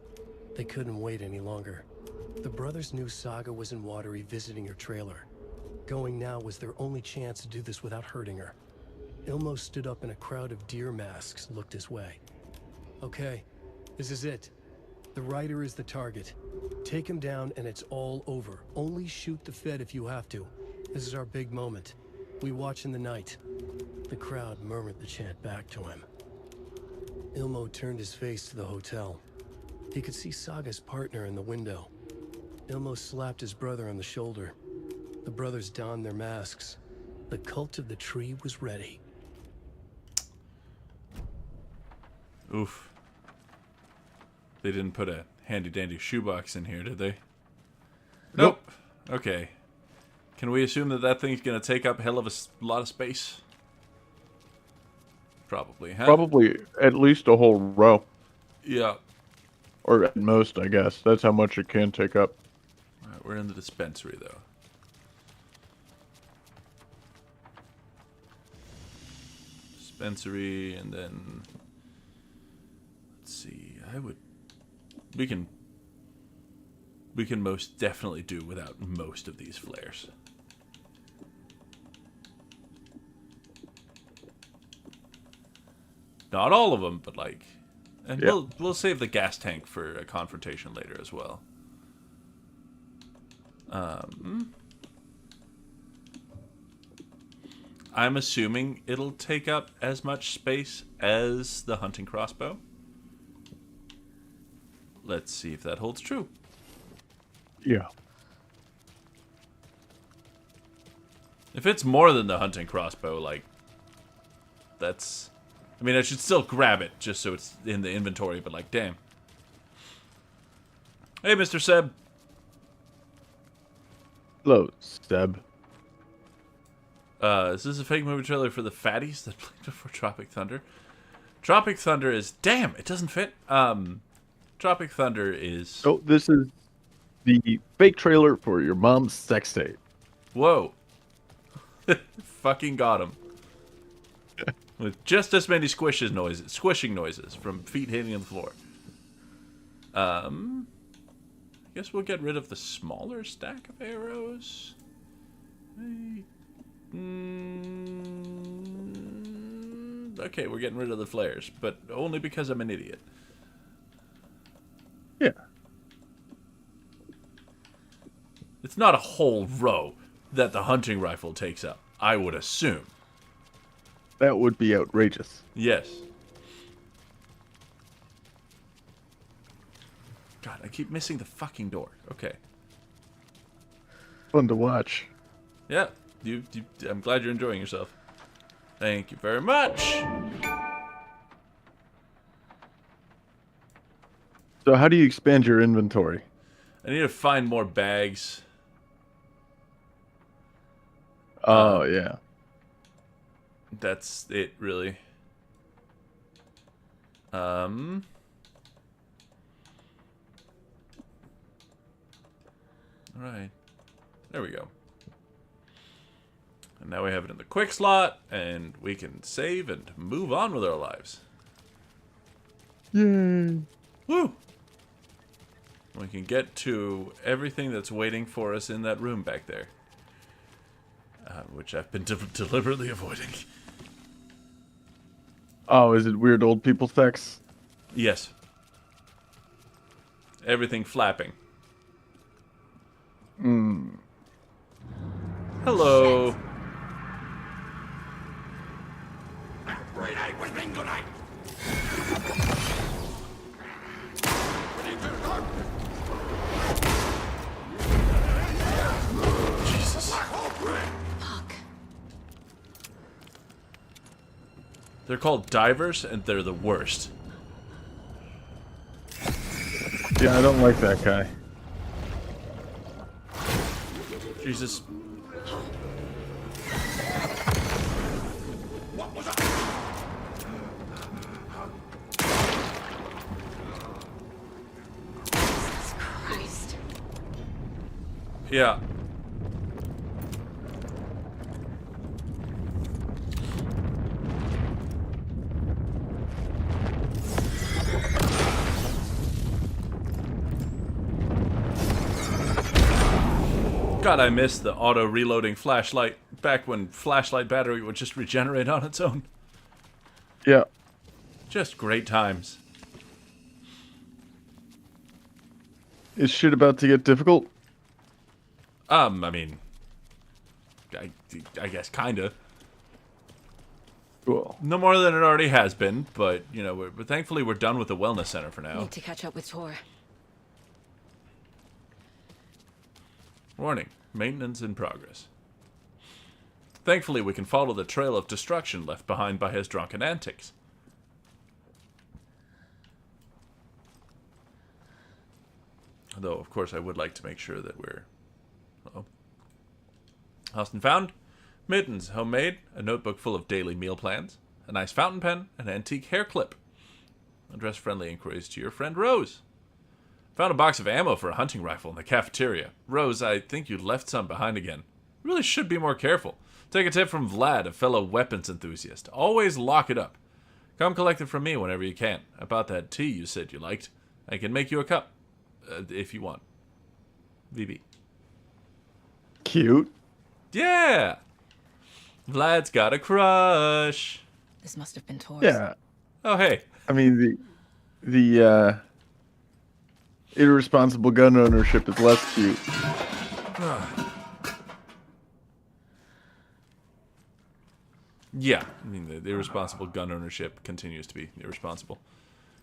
S4: They couldn't wait any longer. The brothers knew Saga was in Watery visiting her trailer. Going now was their only chance to do this without hurting her. Ilmo stood up in a crowd of deer masks, looked his way. Okay, this is it. The writer is the target. Take him down and it's all over. Only shoot the Fed if you have to. This is our big moment. We watch in the night. The crowd murmured the chant back to him. Ilmo turned his face to the hotel. He could see Saga's partner in the window. Ilmo slapped his brother on the shoulder. The brothers donned their masks. The cult of the tree was ready.
S2: Oof. They didn't put a handy-dandy shoebox in here, did they? Nope. Okay. Can we assume that that thing's going to take up hell of a lot of space? Probably, huh?
S1: Probably at least a whole row.
S2: Yeah.
S1: Or at most, I guess. That's how much it can take up.
S2: Alright, we're in the dispensary, though. Dispensary, and then... Let's see, we can most definitely do without most of these flares. Not all of them, but like And
S1: Yep.
S2: we'll save the gas tank for a confrontation later as well. I'm assuming it'll take up as much space as the hunting crossbow. Let's see if that holds true.
S1: Yeah.
S2: If it's more than the hunting crossbow, like, that's... I mean, I should still grab it, just so it's in the inventory, but like, damn. Hey, Mr. Seb.
S1: Hello, Seb.
S2: Is this a fake movie trailer for the fatties that played before Tropic Thunder? Tropic Thunder is... Damn, it doesn't fit. Tropic Thunder is...
S1: Oh, this is the fake trailer for your mom's sex tape.
S2: Whoa. Fucking got him. With just as many squishing noises from feet hitting the floor. I guess we'll get rid of the smaller stack of arrows. Okay, we're getting rid of the flares, but only because I'm an idiot.
S1: Yeah.
S2: It's not a whole row that the hunting rifle takes up, I would assume.
S1: That would be outrageous.
S2: Yes. God, I keep missing the fucking door. Okay.
S1: Fun to watch.
S2: Yeah, I'm glad you're enjoying yourself. Thank you very much.
S1: So how do you expand your inventory?
S2: I need to find more bags.
S1: Oh, yeah.
S2: That's it, really. Alright. There we go. And now we have it in the quick slot, and we can save and move on with our lives.
S1: Yay.
S2: Woo! We can get to everything that's waiting for us in that room back there. Which I've been deliberately avoiding.
S1: Oh, is it weird old people sex?
S2: Yes. Everything flapping. Hello. Jesus.
S3: Fuck.
S2: They're called divers, and they're the worst.
S1: Yeah, I don't like that guy.
S2: Jesus.
S3: Jesus Christ.
S2: Yeah. God, I missed the auto-reloading flashlight back when flashlight battery would just regenerate on its own.
S1: Yeah.
S2: Just great times.
S1: Is shit about to get difficult?
S2: I mean, I guess kinda.
S1: Cool.
S2: No more than it already has been, but, you know, thankfully we're done with the wellness center for now.
S3: Need to catch up with Tor.
S2: Warning, maintenance in progress. Thankfully, we can follow the trail of destruction left behind by his drunken antics. Though, of course, I would like to make sure that we're... Uh-oh. Lost and found? Mittens, homemade, a notebook full of daily meal plans, a nice fountain pen, an antique hair clip. Address friendly inquiries to your friend Rose. Found a box of ammo for a hunting rifle in the cafeteria. Rose, I think you left some behind again. Really should be more careful. Take a tip from Vlad, a fellow weapons enthusiast. Always lock it up. Come collect it from me whenever you can. I bought that tea you said you liked. I can make you a cup. If you want. VB.
S1: Cute.
S2: Yeah! Vlad's got a crush.
S3: This must have been Tor's.
S1: Yeah.
S2: Oh, hey.
S1: I mean, The irresponsible gun ownership is less cute.
S2: Yeah, I mean, the irresponsible gun ownership continues to be irresponsible.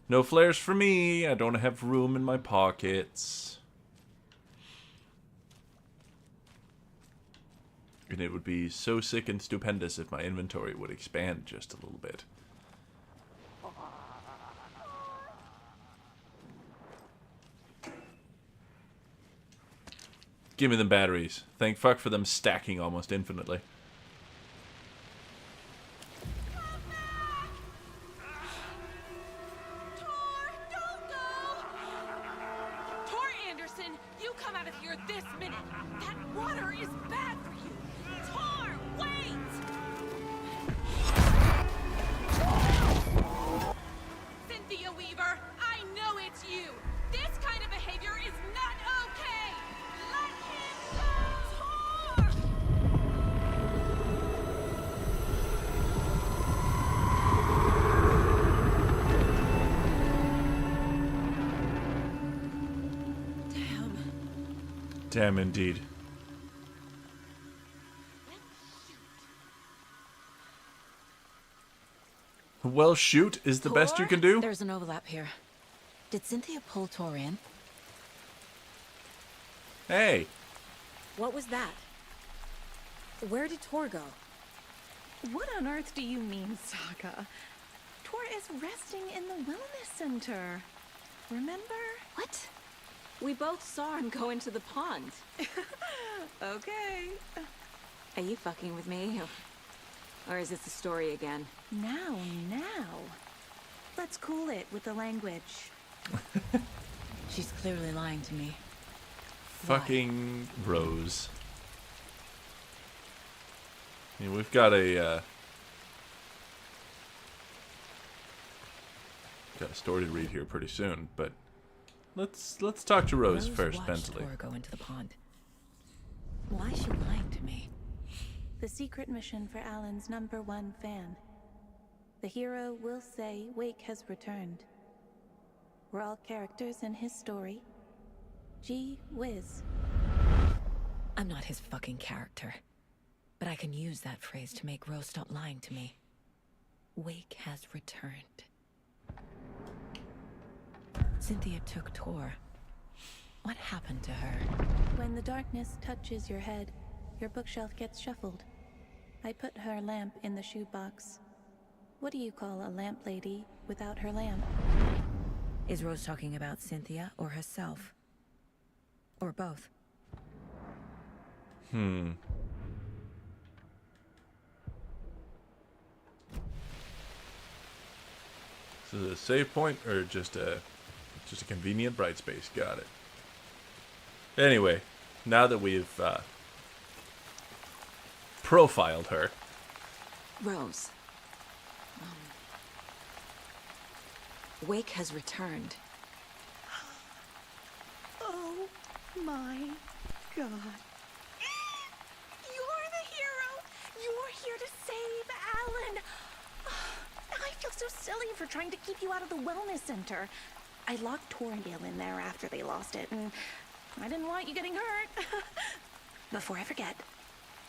S2: No flares for me. I don't have room in my pockets. And it would be so sick and stupendous if my inventory would expand just a little bit. Give me them batteries. Thank fuck for them stacking almost infinitely. Damn indeed. Well, shoot is the best you can do.
S3: There's an overlap here. Did Cynthia pull Tor in?
S2: Hey.
S3: What was that? Where did Tor go?
S5: What on earth do you mean, Saga? Tor is resting in the wellness center. Remember?
S3: What? We both saw him go into the pond.
S5: Okay.
S3: Are you fucking with me? Or is this the story again?
S5: Now. Let's cool it with the language.
S3: She's clearly lying to me.
S2: Fucking Rose. I mean, we've got a story to read here pretty soon, but let's talk to Rose first mentally.
S3: Tor go into the pond. Why is she lying to me?
S5: The secret mission for Alan's #1 fan. The hero will say Wake has returned. We're all characters in his story. Gee whiz.
S3: I'm not his fucking character. But I can use that phrase to make Rose stop lying to me. Wake has returned. Cynthia took Tor. What happened to her?
S5: When the darkness touches your head, your bookshelf gets shuffled. I put her lamp in the shoebox. What do you call a lamp lady without her lamp?
S3: Is Rose talking about Cynthia or herself? Or both?
S2: Is it a save point or just a convenient bright space? Got it. Anyway, now that we've profiled her.
S3: Rose. Wake has returned.
S5: Oh my god. You're the hero! You're here to save Alan! I feel so silly for trying to keep you out of the wellness center. I locked Torgale in there after they lost it, and I didn't want you getting hurt. Before I forget,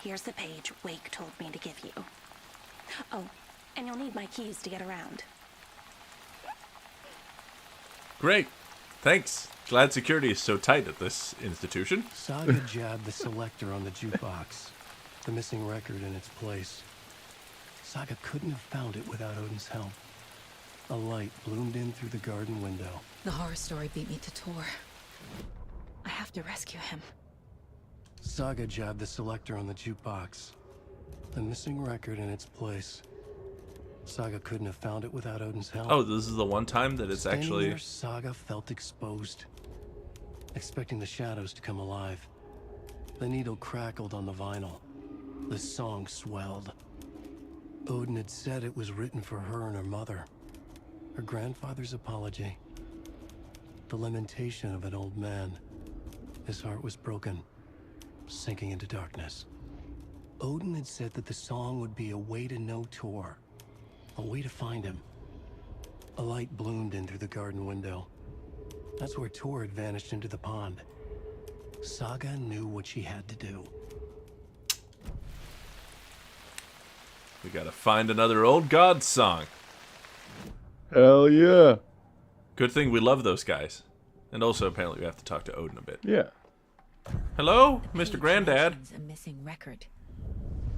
S5: here's the page Wake told me to give you. Oh, and you'll need my keys to get around.
S2: Great. Thanks. Glad security is so tight at this institution.
S4: Saga jabbed the selector on the jukebox, the missing record in its place. Saga couldn't have found it without Odin's help. A light bloomed in through the garden window.
S3: The horror story beat me to Tor. I have to rescue him.
S4: Saga jabbed the selector on the jukebox, the missing record in its place. Saga couldn't have found it without Odin's help.
S2: Oh, this is the one time that it's
S4: Standing
S2: actually...
S4: there, Saga felt exposed, expecting the shadows to come alive. The needle crackled on the vinyl. The song swelled. Odin had said it was written for her and her mother. Her grandfather's apology. The lamentation of an old man. His heart was broken, sinking into darkness. Odin had said that the song would be a way to know Tor. A way to find him. A light bloomed in through the garden window. That's where Tor had vanished into the pond. Saga knew what she had to do.
S2: We gotta find another old god song.
S1: Hell yeah.
S2: Good thing we love those guys. And also, apparently, we have to talk to Odin a bit.
S1: Yeah.
S2: Hello,
S3: Page
S2: Mr. Granddad.
S3: mentions a missing record.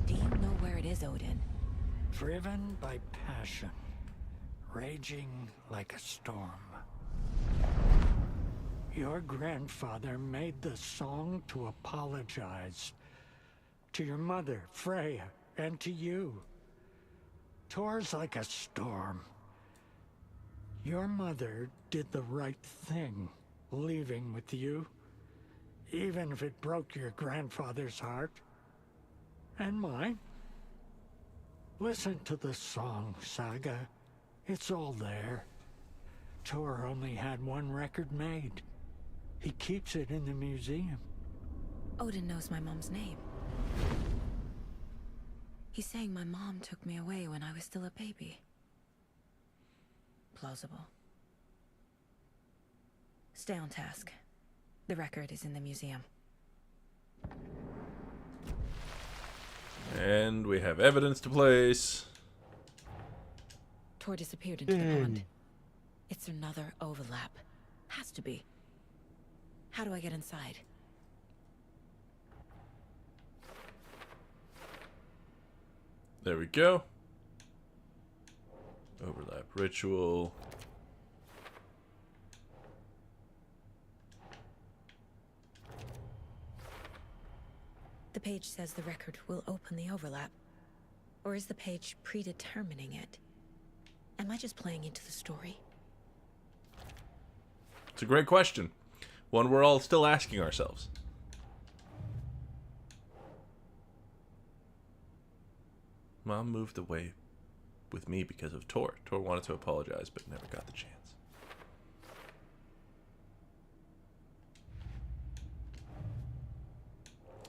S3: Do you know where it is, Odin?
S11: Driven by passion, raging like a storm. Your grandfather made the song to apologize to your mother, Freya, and to you. Tor's like a storm. Your mother did the right thing, leaving with you, even if it broke your grandfather's heart. And mine. Listen to the song, Saga. It's all there. Tor only had one record made. He keeps it in the museum.
S3: Odin knows my mom's name. He's saying my mom took me away when I was still a baby. Plausible. Stay on task. The record is in the museum.
S2: And we have evidence to place.
S3: Tor disappeared into the pond. It's another overlap. Has to be. How do I get inside?
S2: There we go. Overlap ritual.
S3: The page says the record will open the overlap. Or is the page predetermining it? Am I just playing into the story?
S2: It's a great question. One we're all still asking ourselves. Mom moved away with me because of Tor. Tor wanted to apologize, but never got the chance.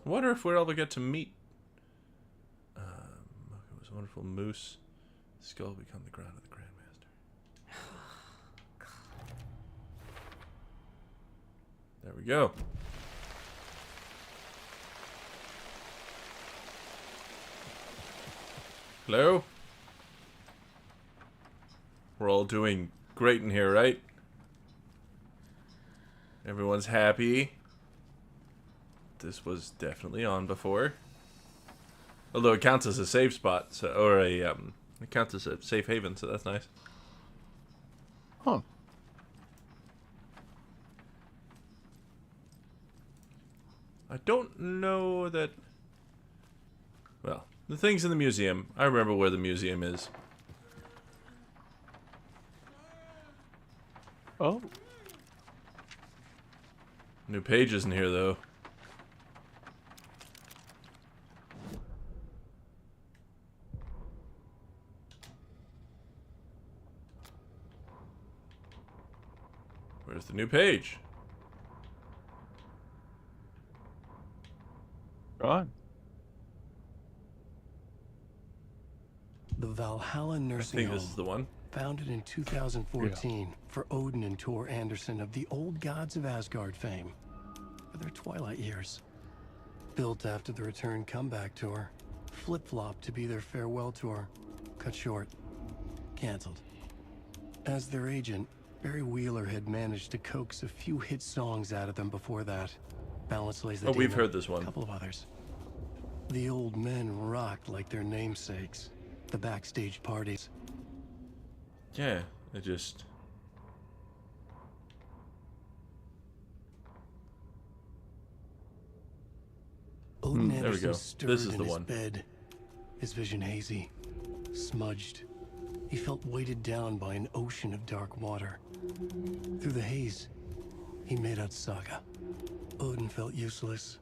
S2: I wonder if we'll ever get to meet... it was a wonderful moose. Skull become the ground of the Grandmaster. There we go. Hello? We're all doing great in here, right? Everyone's happy. This was definitely on before. Although it counts as a safe spot, so, or a, it counts as a safe haven, so that's nice.
S1: Huh.
S2: I don't know that... Well, the thing's in the museum. I remember where the museum is.
S1: Oh.
S2: New pages in here, though. Where's the new page?
S1: Gone.
S4: The Valhalla
S2: I
S4: Nursing
S2: think
S4: Home,
S2: this is the one.
S4: founded in 2014 for Odin and Tor Anderson of the Old Gods of Asgard fame for their twilight years. Built after the return comeback tour, flip-flopped to be their farewell tour, cut short, canceled. As their agent, Barry Wheeler had managed to coax a few hit songs out of them before that. Balance Lays the
S2: Oh, we've
S4: Demon,
S2: heard this one.
S4: a couple of others. The old men rocked like their namesakes. The backstage parties.
S2: Yeah, it just...
S4: Odin
S2: there we
S4: Anderson
S2: go.
S4: stirred
S2: This is
S4: in
S2: the
S4: his
S2: one.
S4: bed, his vision hazy, smudged. He felt weighted down by an ocean of dark water. Through the haze, he made out Saga. Odin felt useless.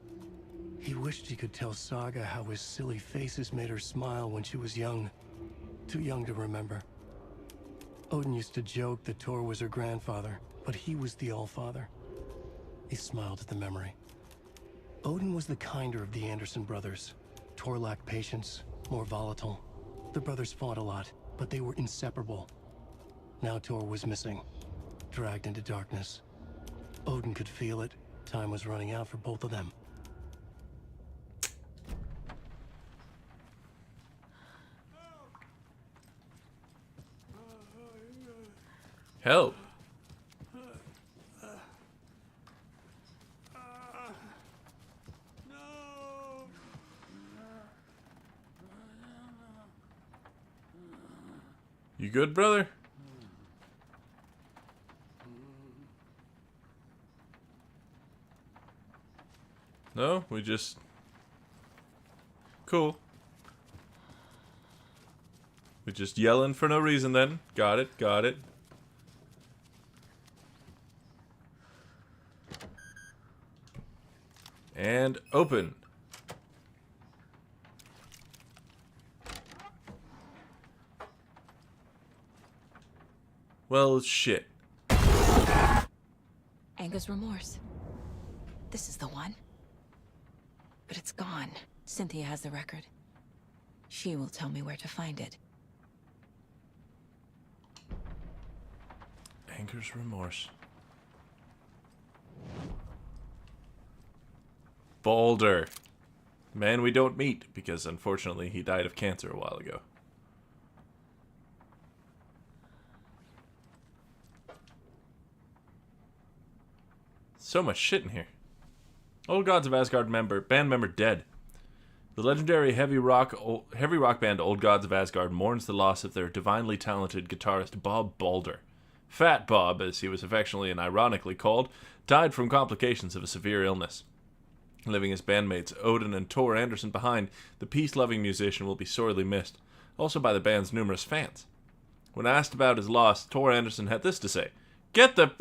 S4: He wished he could tell Saga how his silly faces made her smile when she was young. Too young to remember. Odin used to joke that Tor was her grandfather, but he was the Allfather. He smiled at the memory. Odin was the kinder of the Anderson brothers. Tor lacked patience, more volatile. The brothers fought a lot, but they were inseparable. Now Tor was missing, dragged into darkness. Odin could feel it. Time was running out for both of them.
S2: Help. You good, brother? No, we just... Cool. We just yelling for no reason then. Got it, got it. And open. Well, shit.
S3: Anger's remorse. This is the one. But it's gone. Cynthia has the record. She will tell me where to find it.
S2: Anger's remorse. Balder. Man we don't meet, because unfortunately he died of cancer a while ago. So much shit in here. Old Gods of Asgard band member dead. The legendary heavy rock band Old Gods of Asgard mourns the loss of their divinely talented guitarist Bob Balder. Fat Bob, as he was affectionately and ironically called, died from complications of a severe illness. Leaving his bandmates Odin and Tor Anderson behind, the peace-loving musician will be sorely missed, also by the band's numerous fans. When asked about his loss, Tor Anderson had this to say: "Get the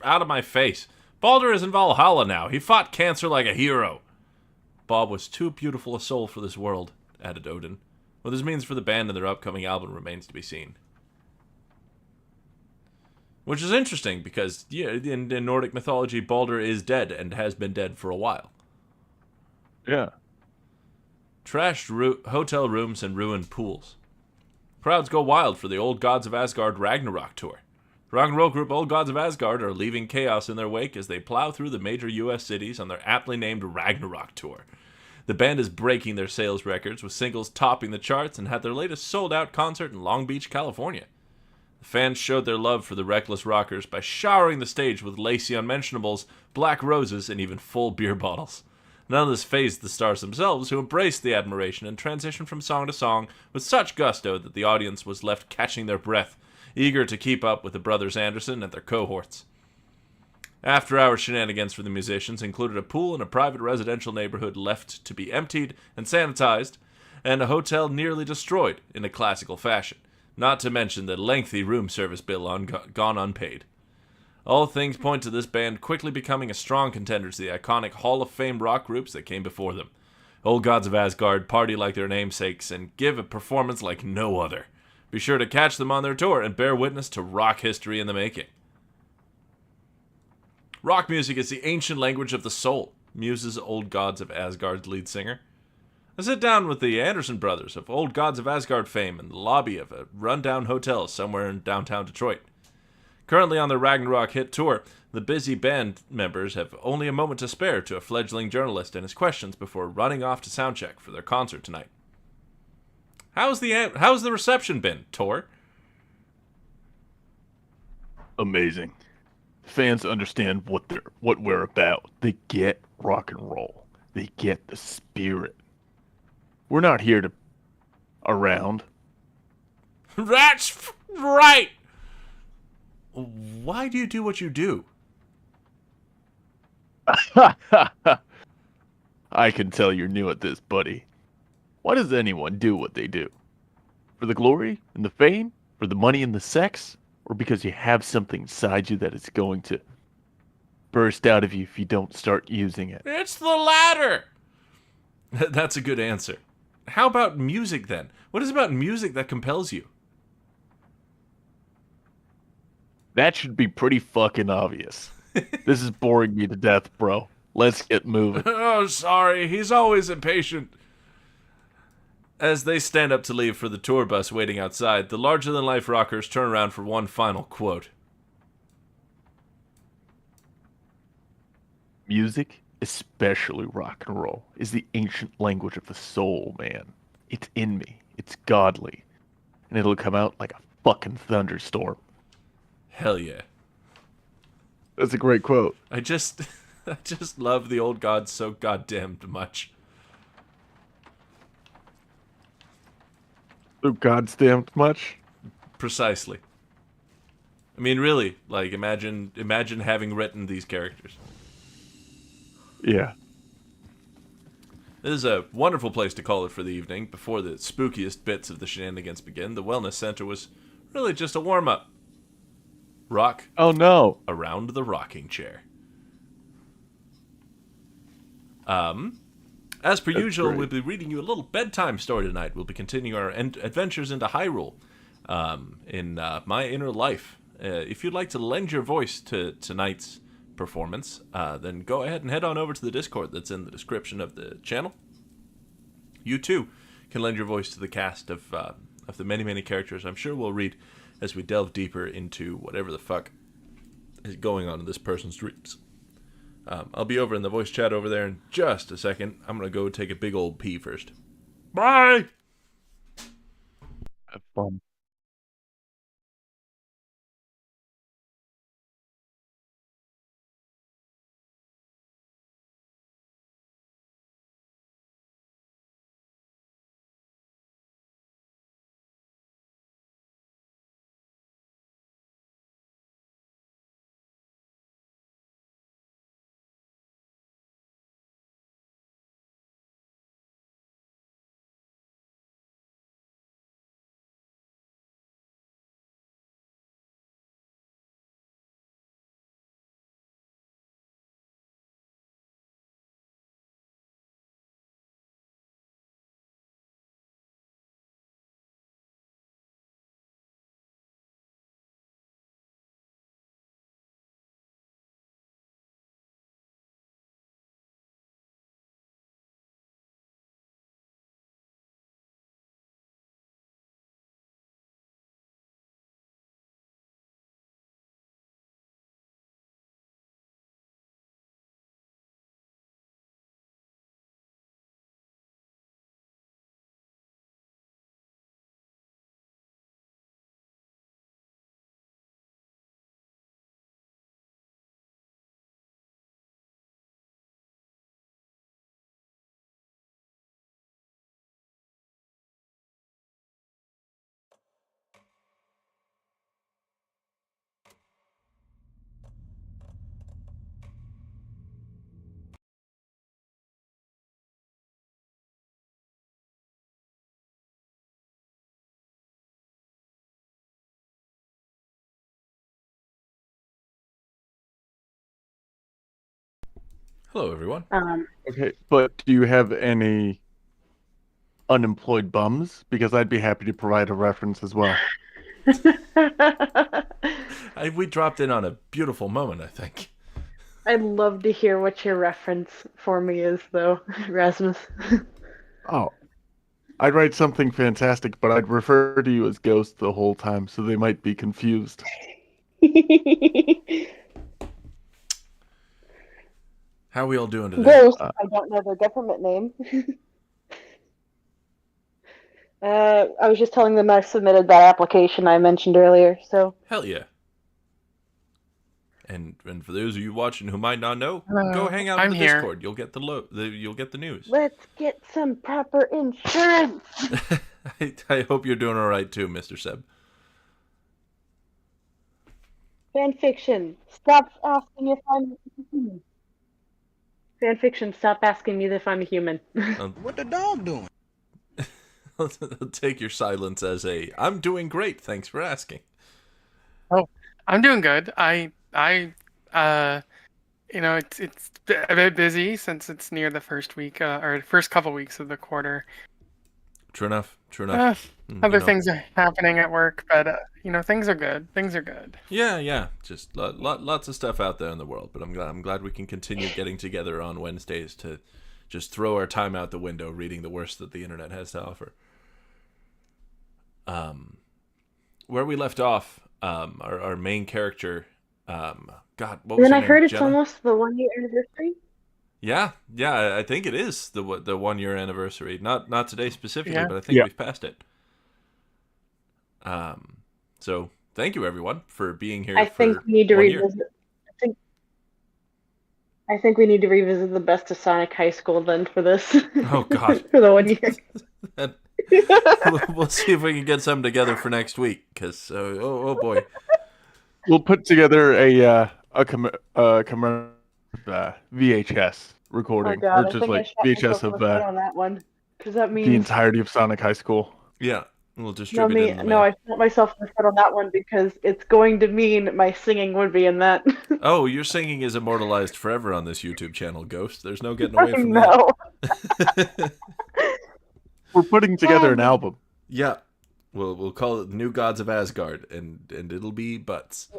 S2: out of my face. Balder is in Valhalla now. He fought cancer like a hero." Bob was too beautiful a soul for this world, added Odin. What this means for the band and their upcoming album remains to be seen. Which is interesting, because in Nordic mythology, Balder is dead and has been dead for a while.
S1: Yeah.
S2: Trashed hotel rooms and ruined pools. Crowds go wild for the Old Gods of Asgard Ragnarok tour. The rock and roll group Old Gods of Asgard are leaving chaos in their wake as they plow through the major U.S. cities on their aptly named Ragnarok tour. The band is breaking their sales records, with singles topping the charts, and had their latest sold-out concert in Long Beach, California. The fans showed their love for the reckless rockers by showering the stage with lacy unmentionables, black roses, and even full beer bottles. None of this fazed the stars themselves, who embraced the admiration and transitioned from song to song with such gusto that the audience was left catching their breath, eager to keep up with the brothers Anderson and their cohorts. After-hour shenanigans for the musicians included a pool in a private residential neighborhood left to be emptied and sanitized, and a hotel nearly destroyed in a classical fashion, not to mention the lengthy room service bill gone unpaid. All things point to this band quickly becoming a strong contender to the iconic Hall of Fame rock groups that came before them. Old Gods of Asgard party like their namesakes and give a performance like no other. Be sure to catch them on their tour and bear witness to rock history in the making. Rock music is the ancient language of the soul, muses Old Gods of Asgard's lead singer. I sit down with the Anderson brothers of Old Gods of Asgard fame in the lobby of a rundown hotel somewhere in downtown Detroit. Currently on their Ragnarok hit tour, the busy band members have only a moment to spare to a fledgling journalist and his questions before running off to soundcheck for their concert tonight. How's the reception been, Tor?
S1: Amazing. Fans understand what we're about. They get rock and roll. They get the spirit. We're not here to around.
S2: That's right. Why do you do what you do?
S1: I can tell you're new at this, buddy. Why does anyone do what they do? For the glory and the fame? For the money and the sex? Or because you have something inside you that is going to burst out of you if you don't start using it?
S2: It's the latter! That's a good answer. How about music, then? What is about music that compels you?
S1: That should be pretty fucking obvious. This is boring me to death, bro. Let's get moving.
S2: Oh, sorry. He's always impatient. As they stand up to leave for the tour bus waiting outside, the larger-than-life rockers turn around for one final quote.
S1: Music, especially rock and roll, is the ancient language of the soul, man. It's in me. It's godly. And it'll come out like a fucking thunderstorm.
S2: Hell yeah.
S1: That's a great quote.
S2: I just love the old gods so goddamn much.
S1: So goddamn much?
S2: Precisely. I mean, really, like, imagine having written these characters.
S1: Yeah.
S2: This is a wonderful place to call it for the evening. Before the spookiest bits of the shenanigans begin, the Wellness Center was really just a warm-up. Rock.
S1: Oh, no.
S2: Around the rocking chair. As per usual,
S1: great.
S2: we'll be reading you a little bedtime story tonight. We'll be continuing our adventures into Hyrule in My Inner Life. If you'd like to lend your voice to tonight's performance, then go ahead and head on over to the Discord that's in the description of the channel. You too can lend your voice to the cast of the many, many characters I'm sure we'll read as we delve deeper into whatever the fuck is going on in this person's dreams. I'll be over in the voice chat over there in just a second. I'm going to go take a big old pee first. Bye!
S1: Have fun.
S2: Hello, everyone.
S1: Okay, but do you have any unemployed bums? Because I'd be happy to provide a reference as well.
S2: We dropped in on a beautiful moment, I think.
S12: I'd love to hear what your reference for me is, though, Rasmus.
S1: Oh, I'd write something fantastic, but I'd refer to you as Ghost the whole time, so they might be confused.
S2: How are we all doing today?
S12: Ghost, I don't know their government name. I was just telling them I submitted that application I mentioned earlier, so...
S2: Hell yeah. And for those of you watching who might not know, go hang out in the Discord. You'll get you'll get the news.
S12: Let's get some proper insurance!
S2: I hope you're doing all right too, Mr. Seb.
S12: Fanfiction, stop asking if I'm a human. Fanfiction, stop asking me if I'm a human.
S13: What the dog doing?
S2: I'll take your silence as I'm doing great, thanks for asking.
S14: Oh, I'm doing good. It's a bit busy since it's near the first week, or first couple weeks of the quarter.
S2: True enough.
S14: Other things are happening at work, but things are good. Things are good.
S2: Yeah. Just lots of stuff out there in the world, but I'm glad we can continue getting together on Wednesdays to just throw our time out the window reading the worst that the internet has to offer. Where we left off, our main character, God, what
S12: And
S2: was
S12: then
S2: her
S12: I
S2: name?
S12: heard it's
S2: Jenna?
S12: almost the 1 year anniversary.
S2: Yeah, I think it is the 1 year anniversary. Not today specifically,
S14: Yeah.
S2: but I think we've passed it. So thank you everyone for being here
S12: I think
S2: for
S12: we need to
S2: 1 year.
S12: revisit. I think we need to revisit the best of Sonic High School then for this.
S2: Oh God.
S12: For the 1 year.
S2: We'll see if we can get something together for next week. Because oh boy,
S1: We'll put together a VHS
S12: Oh
S1: recording, or
S12: god, I
S1: just
S12: think I
S1: like
S12: shot
S1: VHS
S12: myself in the
S1: of
S12: foot on that one. Because that
S1: the
S12: means
S1: entirety of Sonic High School.
S2: yeah, we'll distribute it in the
S12: no,
S2: mail.
S12: I shot myself in the foot on that one because it's going to mean my singing would be in that.
S2: Oh, your singing is immortalized forever on this YouTube channel, Ghost. There's no getting away
S12: I
S2: from
S12: know.
S2: that.
S1: We're putting together an album.
S2: Yeah, we'll call it New Gods of Asgard, and it'll be butts.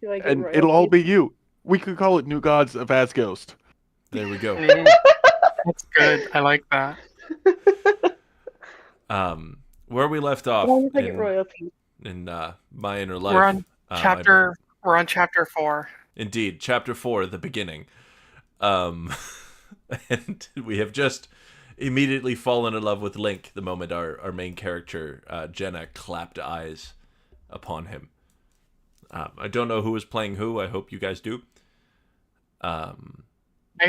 S12: Do I get
S1: And it'll all
S12: royalties?
S1: be you. We could call it New Gods of Asghost.
S2: There we go.
S14: That's good. I like that.
S2: Where we left off
S12: As long as I get royalties.
S2: in my inner life.
S14: We're on
S2: chapter.
S14: We're on chapter 4.
S2: Indeed, chapter 4, the beginning. And we have just immediately fallen in love with Link the moment our main character, Jenna, clapped eyes upon him. I don't know who was playing who. I hope you guys do.
S14: I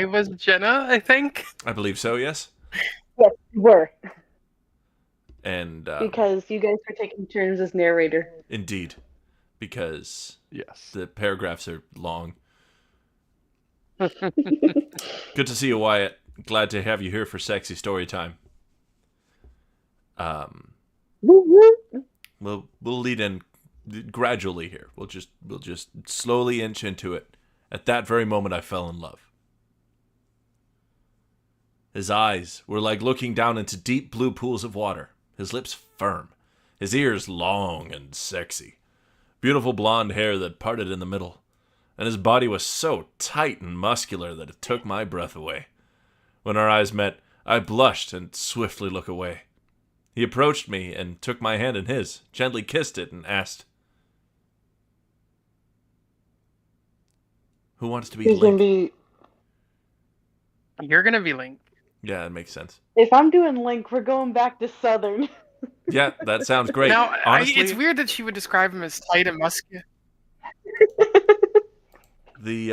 S14: was Jenna, I think.
S2: I believe so, yes.
S12: Yes, you were.
S2: And
S12: Because you guys were taking turns as narrator.
S2: indeed, because
S1: yes,
S2: the paragraphs are long. Good to see you, Wyatt. Glad to have you here for sexy story time. We'll lead in gradually here. We'll just slowly inch into it. At that very moment, I fell in love. His eyes were like looking down into deep blue pools of water. His lips firm. His ears long and sexy. Beautiful blonde hair that parted in the middle. And his body was so tight and muscular that it took my breath away. When our eyes met, I blushed and swiftly looked away. He approached me and took my hand in his, gently kissed it, and asked, "Who wants to be
S12: Who's
S2: Link?"
S12: gonna be...
S14: You're gonna be Link.
S2: Yeah, that makes sense.
S12: If I'm doing Link, we're going back to Southern.
S2: Yeah, that sounds great.
S14: Now,
S2: Honestly,
S14: it's weird that she would describe him as tight and muscular.
S2: the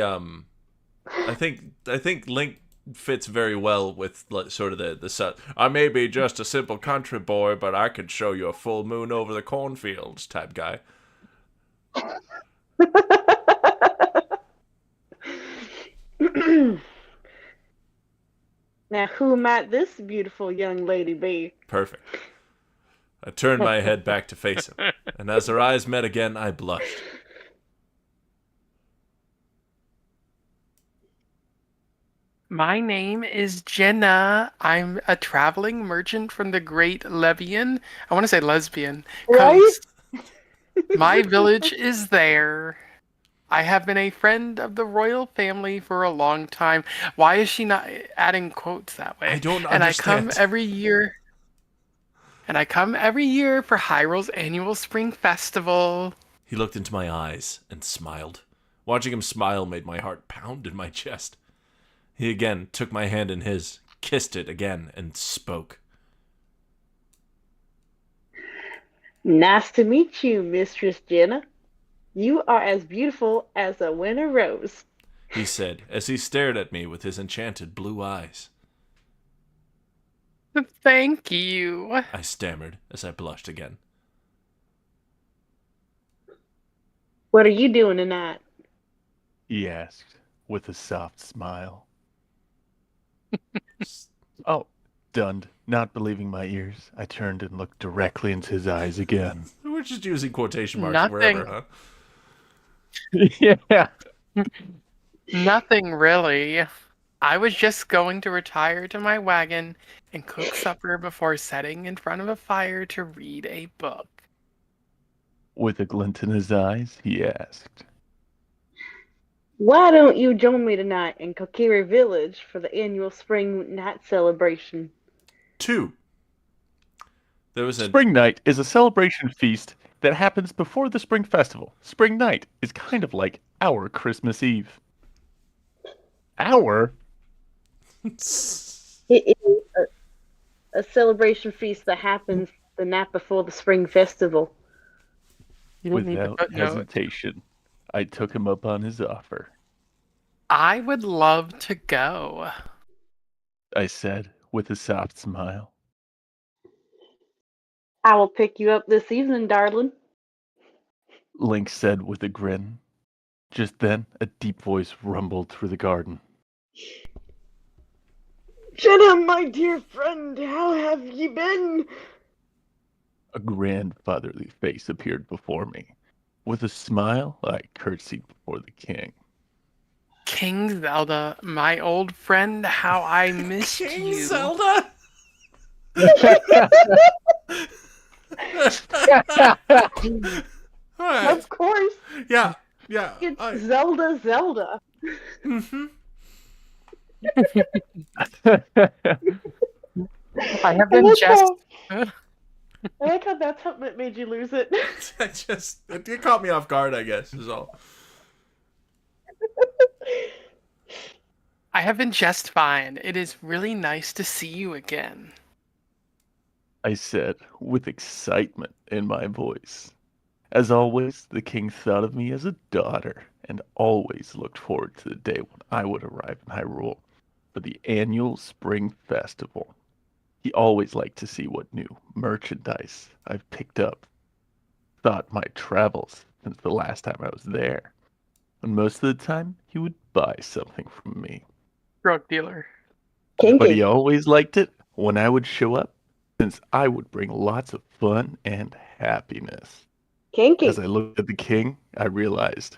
S2: I think Link fits very well with sort of the I may be just a simple country boy, but I could show you a full moon over the cornfields type guy.
S12: Now, who might this beautiful young lady be?
S2: Perfect. I turned my head back to face him, and as our eyes met again, I blushed.
S14: My name is Jenna. I'm a traveling merchant from the Great Levian. I want to say lesbian.
S12: Right?
S14: My village is there. I have been a friend of the royal family for a long time. Why is she not adding quotes that way?
S2: I don't
S14: And I
S2: understand.
S14: come every year. And I come every year for Hyrule's annual spring festival.
S2: He looked into my eyes and smiled. Watching him smile made my heart pound in my chest. He again took my hand in his, kissed it again, and spoke.
S12: Nice to meet you, Mistress Jenna. You are as beautiful as a winter rose,
S2: He said, as he stared at me with his enchanted blue eyes.
S14: Thank you.
S2: I stammered as I blushed again.
S12: What are you doing tonight?
S1: He asked with a soft smile. Oh, stunned, not believing my ears, I turned and looked directly into his eyes again.
S2: We're just using quotation marks
S14: Nothing.
S2: wherever, huh?
S1: Yeah.
S14: Nothing really. I was just going to retire to my wagon and cook supper before setting in front of a fire to read a book.
S1: With a glint in his eyes, he asked.
S12: Why don't you join me tonight in Kokiri Village for the annual spring night celebration?
S2: 2. There was a
S1: Spring Night is a celebration feast that happens before the Spring Festival. Spring Night is kind of like our Christmas Eve. Our?
S12: It is a celebration feast that happens the night before the spring festival.
S14: You didn't need the
S1: Without
S14: footnote.
S1: hesitation, I took him up on his offer.
S14: I would love to go.
S1: I said with a soft smile.
S12: I will pick you up this evening, darling.
S1: Link said with a grin. Just then, a deep voice rumbled through the garden.
S12: Jenna, my dear friend, how have ye been?
S1: A grandfatherly face appeared before me. With a smile, I curtsied before the king.
S14: King Zelda, my old friend, how I missed
S2: King
S14: you.
S2: Zelda? All right.
S12: Of course.
S2: Yeah.
S12: It's Zelda.
S2: Mm-hmm.
S14: I have been just.
S12: I like how that's something that made you lose it.
S2: It caught me off guard, I guess, is all.
S14: I have been just fine. It is really nice to see you again.
S1: I said with excitement in my voice. As always, the king thought of me as a daughter and always looked forward to the day when I would arrive in Hyrule for the annual Spring Festival. He always liked to see what new merchandise I've picked up. Thought my travels since the last time I was there. And most of the time, he would buy something from me.
S14: Drug dealer.
S12: Kinky.
S1: But he always liked it when I would show up, since I would bring lots of fun and happiness.
S12: Kinky.
S1: As I looked at the king, I realized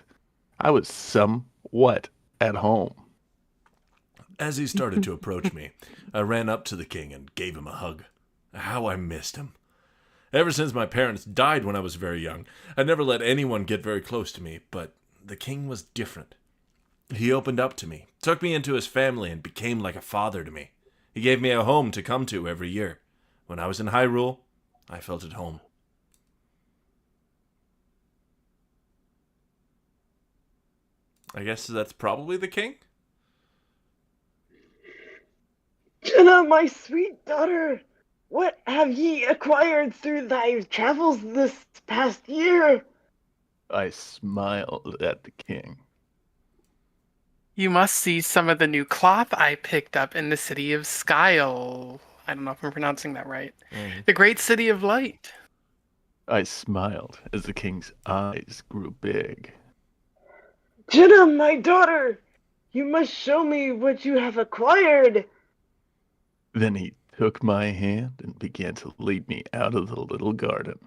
S1: I was somewhat at home.
S2: As he started to approach me, I ran up to the king and gave him a hug. How I missed him. Ever since my parents died when I was very young, I never let anyone get very close to me, but the king was different. He opened up to me, took me into his family, and became like a father to me. He gave me a home to come to every year. When I was in Hyrule, I felt at home. I guess that's probably the king?
S12: Jenna, my sweet daughter, what have ye acquired through thy travels this past year?
S1: I smiled at the king.
S14: You must see some of the new cloth I picked up in the city of Skyle. I don't know if I'm pronouncing that right. The great city of light.
S1: I smiled as the king's eyes grew big.
S12: Jenna, my daughter, you must show me what you have acquired.
S1: Then he took my hand and began to lead me out of the little garden.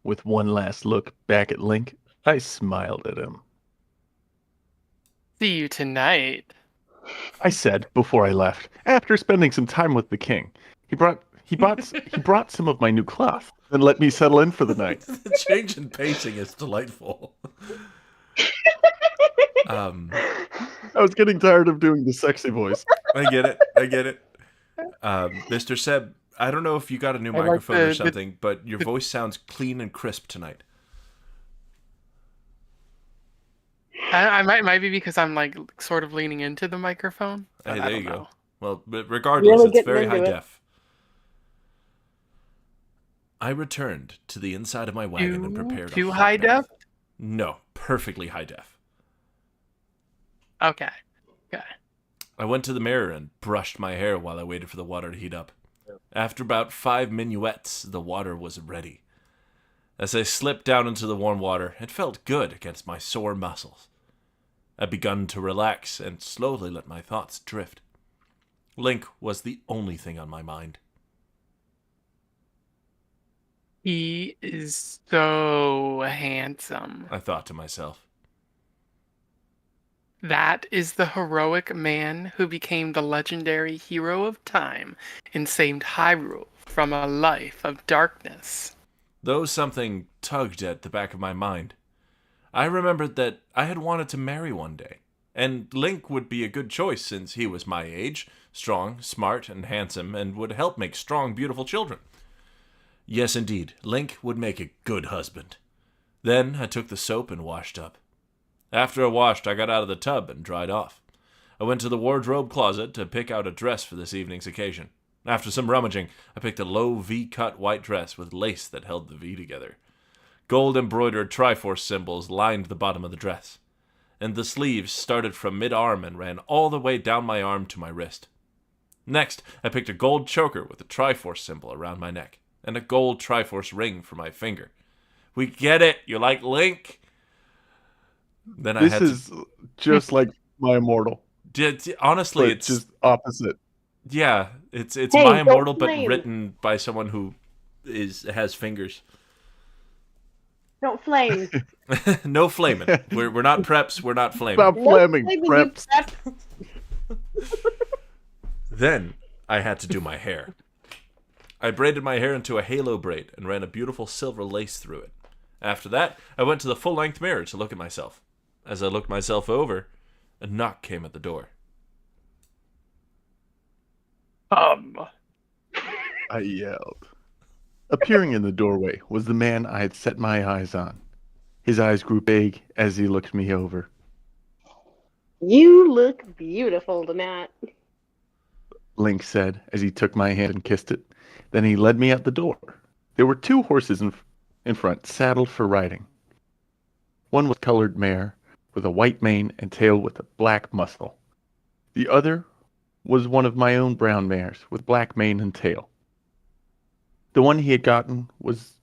S1: With one last look back at Link, I smiled at him.
S14: See you tonight.
S1: I said before I left, after spending some time with the king. He brought some of my new cloth, then let me settle in for the night.
S2: The change in pacing is delightful.
S1: I was getting tired of doing the sexy voice.
S2: I get it. Mr. Seb, I don't know if you got a new microphone or something, but your voice sounds clean and crisp tonight.
S14: I might be because I'm like sort of leaning into the microphone.
S2: Hey, there you go. Well, but regardless, it's very high def. I returned to the inside of my wagon and prepared
S14: too high def?
S2: No, perfectly high def.
S14: Okay.
S2: I went to the mirror and brushed my hair while I waited for the water to heat up. After about 5 minuets, the water was ready. As I slipped down into the warm water, it felt good against my sore muscles. I begun to relax and slowly let my thoughts drift. Link was the only thing on my mind.
S14: He is so handsome.
S2: I thought to myself.
S14: That is the heroic man who became the legendary hero of time and saved Hyrule from a life of darkness.
S2: Though something tugged at the back of my mind, I remembered that I had wanted to marry one day, and Link would be a good choice since he was my age, strong, smart, and handsome, and would help make strong, beautiful children. Yes, indeed, Link would make a good husband. Then I took the soap and washed up. After I washed, I got out of the tub and dried off. I went to the wardrobe closet to pick out a dress for this evening's occasion. After some rummaging, I picked a low V-cut white dress with lace that held the V together. Gold-embroidered Triforce symbols lined the bottom of the dress, and the sleeves started from mid-arm and ran all the way down my arm to my wrist. Next, I picked a gold choker with a Triforce symbol around my neck, and a gold Triforce ring for my finger. We get it! You like Link? Then I
S1: This is just like My Immortal.
S2: Honestly,
S1: but
S2: it's
S1: just opposite.
S2: Yeah, it's
S12: Hey,
S2: My
S12: don't
S2: Immortal, but
S12: flame.
S2: written by someone who has fingers.
S12: Don't flame.
S2: No flaming. We're not preps. We're not flaming.
S1: Stop flaming, preps.
S2: Then I had to do my hair. I braided my hair into a halo braid and ran a beautiful silver lace through it. After that, I went to the full-length mirror to look at myself. As I looked myself over, a knock came at the door.
S1: I yelled. Appearing in the doorway was the man I had set my eyes on. His eyes grew big as he looked me over.
S12: You look beautiful tonight.
S1: Link said as he took my hand and kissed it. Then he led me out the door. There were 2 horses in front, saddled for riding. One was a colored mare with a white mane and tail with a black muzzle. The other was one of my own brown mares with black mane and tail. The one he had gotten was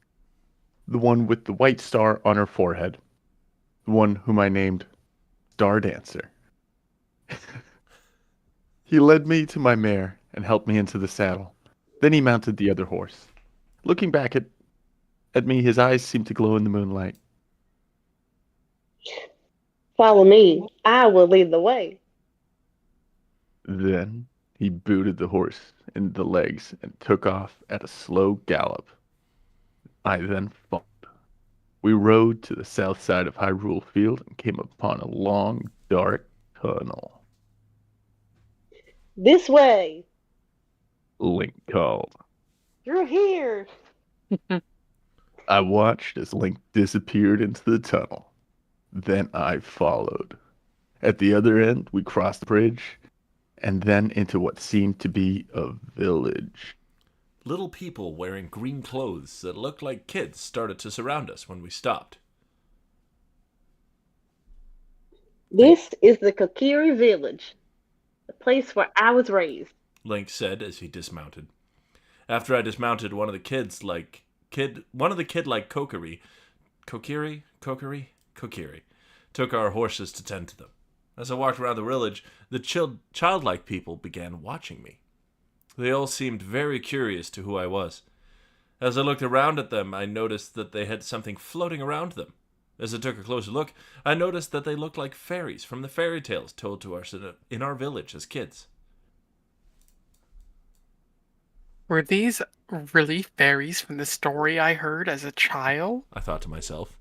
S1: the one with the white star on her forehead, the one whom I named Star Dancer. He led me to my mare and helped me into the saddle. Then he mounted the other horse. Looking back at me, his eyes seemed to glow in the moonlight.
S12: Follow me. I will lead the way.
S1: Then he booted the horse in the legs and took off at a slow gallop. I then followed. We rode to the south side of Hyrule Field and came upon a long, dark tunnel.
S12: This way.
S1: Link called.
S12: Through here.
S1: I watched as Link disappeared into the tunnel. Then I followed. At the other end, we crossed the bridge and then into what seemed to be a village.
S2: Little people wearing green clothes that looked like kids started to surround us when we stopped.
S12: This is the Kokiri village, the place where I was raised.
S2: Link said as he dismounted. After I dismounted, one of the kid-like Kokiri, took our horses to tend to them. As I walked around the village, the childlike people began watching me. They all seemed very curious to who I was. As I looked around at them, I noticed that they had something floating around them. As I took a closer look, I noticed that they looked like fairies from the fairy tales told to us in our village as kids.
S14: Were these really fairies from the story I heard as a child?
S2: I thought to myself.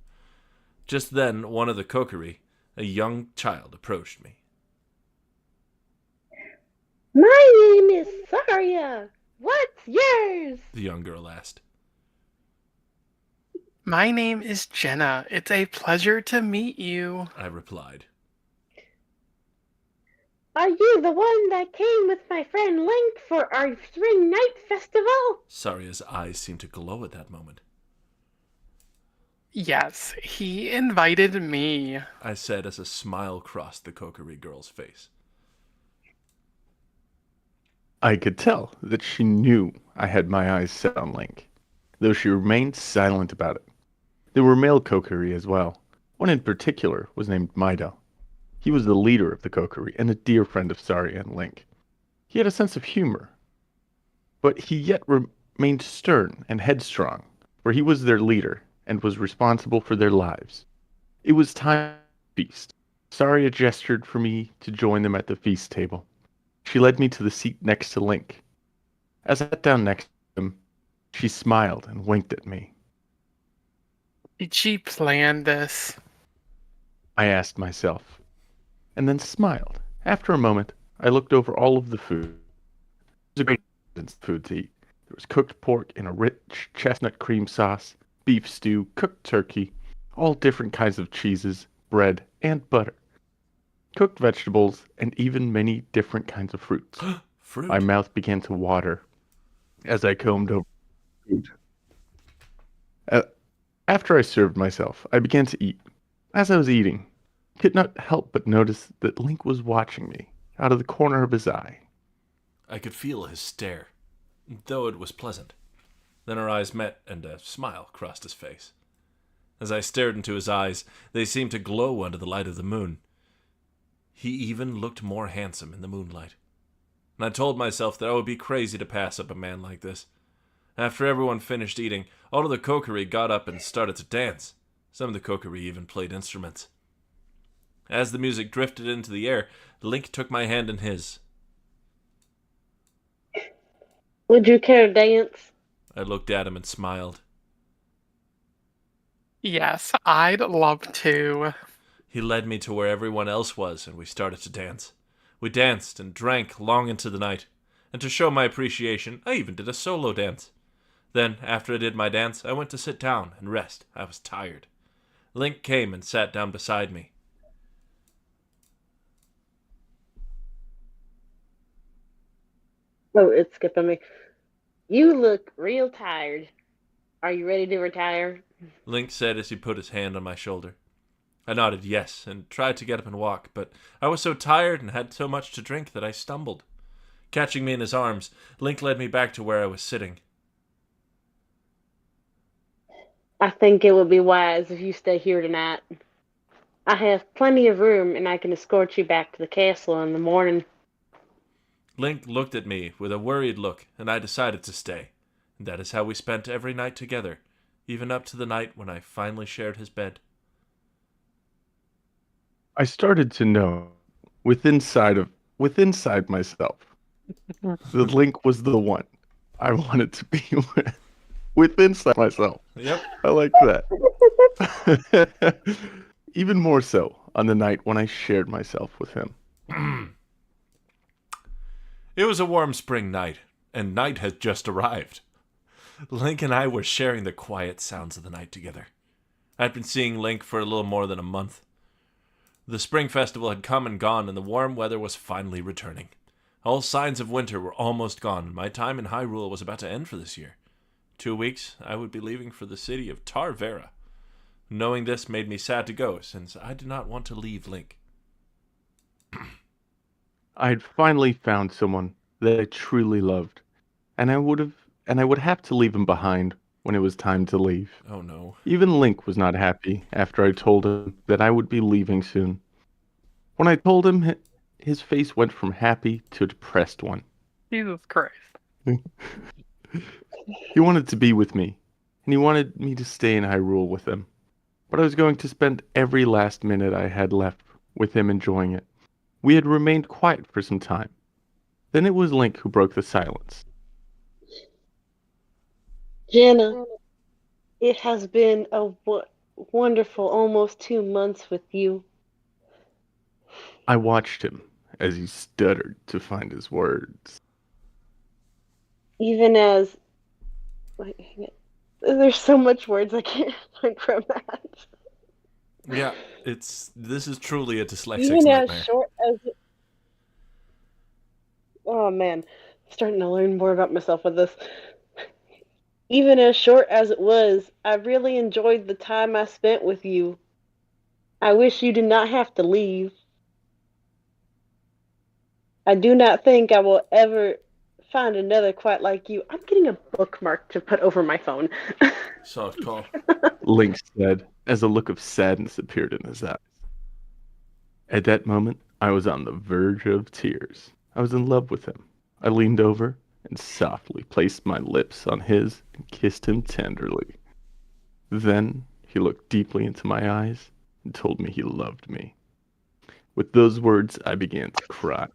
S2: Just then, one of the Kokiri, a young child, approached me.
S12: My name is Saria. What's yours?
S2: The young girl asked.
S14: My name is Jenna. It's a pleasure to meet you.
S2: I replied.
S12: Are you the one that came with my friend Link for our spring night festival?
S2: Saria's eyes seemed to glow at that moment.
S14: Yes, he invited me.
S2: I said as a smile crossed the Kokiri girl's face.
S1: I could tell that she knew I had my eyes set on Link, though she remained silent about it. There were male Kokiri as well. One in particular was named Mido. He was the leader of the Kokiri and a dear friend of Saria and Link. He had a sense of humor, but he yet remained stern and headstrong, for he was their leader and was responsible for their lives. It was time to feast. Saria gestured for me to join them at the feast table. She led me to the seat next to Link. As I sat down next to him, she smiled and winked at me.
S14: Did she plan this?
S1: I asked myself, and then smiled. After a moment, I looked over all of the food. It was a great food to eat. There was cooked pork in a rich chestnut cream sauce, beef stew, cooked turkey, all different kinds of cheeses, bread, and butter, cooked vegetables, and even many different kinds of fruits. My
S2: Fruit?
S1: mouth began to water as I combed over food. Uh, After I served myself, I began to eat. As I was eating, I could not help but notice that Link was watching me out of the corner of his eye.
S2: I could feel his stare, though it was pleasant. Then our eyes met, and a smile crossed his face. As I stared into his eyes, they seemed to glow under the light of the moon. He even looked more handsome in the moonlight. And I told myself that I would be crazy to pass up a man like this. After everyone finished eating, all of the Kokiri got up and started to dance. Some of the Kokiri even played instruments. As the music drifted into the air, Link took my hand in his.
S12: Would you care to dance?
S2: I looked at him and smiled.
S14: Yes, I'd love to.
S2: He led me to where everyone else was, and we started to dance. We danced and drank long into the night, and to show my appreciation, I even did a solo dance. Then, after I did my dance, I went to sit down and rest. I was tired. Link came and sat down beside me.
S12: Oh, it's skipping me. You look real tired. Are you ready to retire?
S2: Link said as he put his hand on my shoulder. I nodded yes, and tried to get up and walk, but I was so tired and had so much to drink that I stumbled. Catching me in his arms, Link led me back to where I was sitting.
S12: I think it would be wise if you stay here tonight. I have plenty of room, and I can escort you back to the castle in the morning.
S2: Link looked at me with a worried look, and I decided to stay. And that is how we spent every night together, even up to the night when I finally shared his bed.
S1: I started to know within myself that Link was the one I wanted to be with. Within myself.
S2: Yep.
S1: I like that. Even more so on the night when I shared myself with him.
S2: It was a warm spring night, and night had just arrived. Link and I were sharing the quiet sounds of the night together. I'd been seeing Link for a little more than a month. The spring festival had come and gone, and the warm weather was finally returning. All signs of winter were almost gone, and my time in Hyrule was about to end for this year. 2 weeks, I would be leaving for the city of Tarvera. Knowing this made me sad to go, since I did not want to leave Link.
S1: I had finally found someone that I truly loved, and I would have to leave him behind when it was time to leave.
S2: Oh no.
S1: Even Link was not happy after I told him that I would be leaving soon. When I told him, his face went from happy to a depressed one.
S14: Jesus Christ.
S1: He wanted to be with me, and he wanted me to stay in Hyrule with him. But I was going to spend every last minute I had left with him enjoying it. We had remained quiet for some time. Then it was Link who broke the silence.
S12: Jenna, it has been a wonderful almost 2 months with you.
S1: I watched him as he stuttered to find his words.
S12: Even as... Wait, there's so much words I can't find from that.
S2: Yeah, this is truly a dyslexic
S12: Even
S2: nightmare.
S12: as short as... Oh man, I'm starting to learn more about myself with this. Even as short as it was, I really enjoyed the time I spent with you. I wish you did not have to leave. I do not think I will ever find another quite like you. I'm getting a bookmark to put over my phone.
S2: Soft call.
S1: Link said, as a look of sadness appeared in his eyes. At that moment, I was on the verge of tears. I was in love with him. I leaned over and softly placed my lips on his and kissed him tenderly. Then he looked deeply into my eyes and told me he loved me. With those words, I began to cry.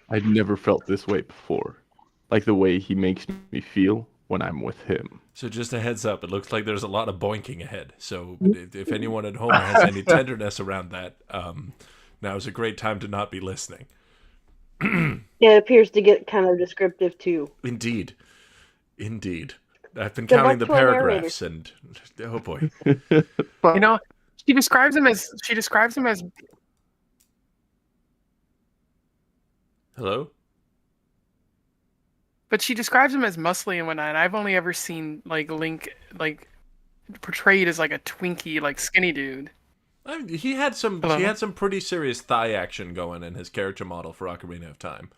S1: I'd never felt this way before, like the way he makes me feel when I'm with him.
S2: So just a heads up, it looks like there's a lot of boinking ahead. So if anyone at home has any tenderness around that, now is a great time to not be listening.
S12: Yeah, it appears to get kind of descriptive too.
S2: Indeed. Indeed. I've been
S12: The
S2: counting the
S12: virtual narrator.
S2: paragraphs, and oh boy.
S14: You know, she describes him as
S2: Hello?
S14: but she describes him as muscly and whatnot. And I've only ever seen like Link like portrayed as like a twinky, like skinny dude.
S2: I mean, he had some
S14: Hello?
S2: pretty serious thigh action going in his character model for Ocarina of Time.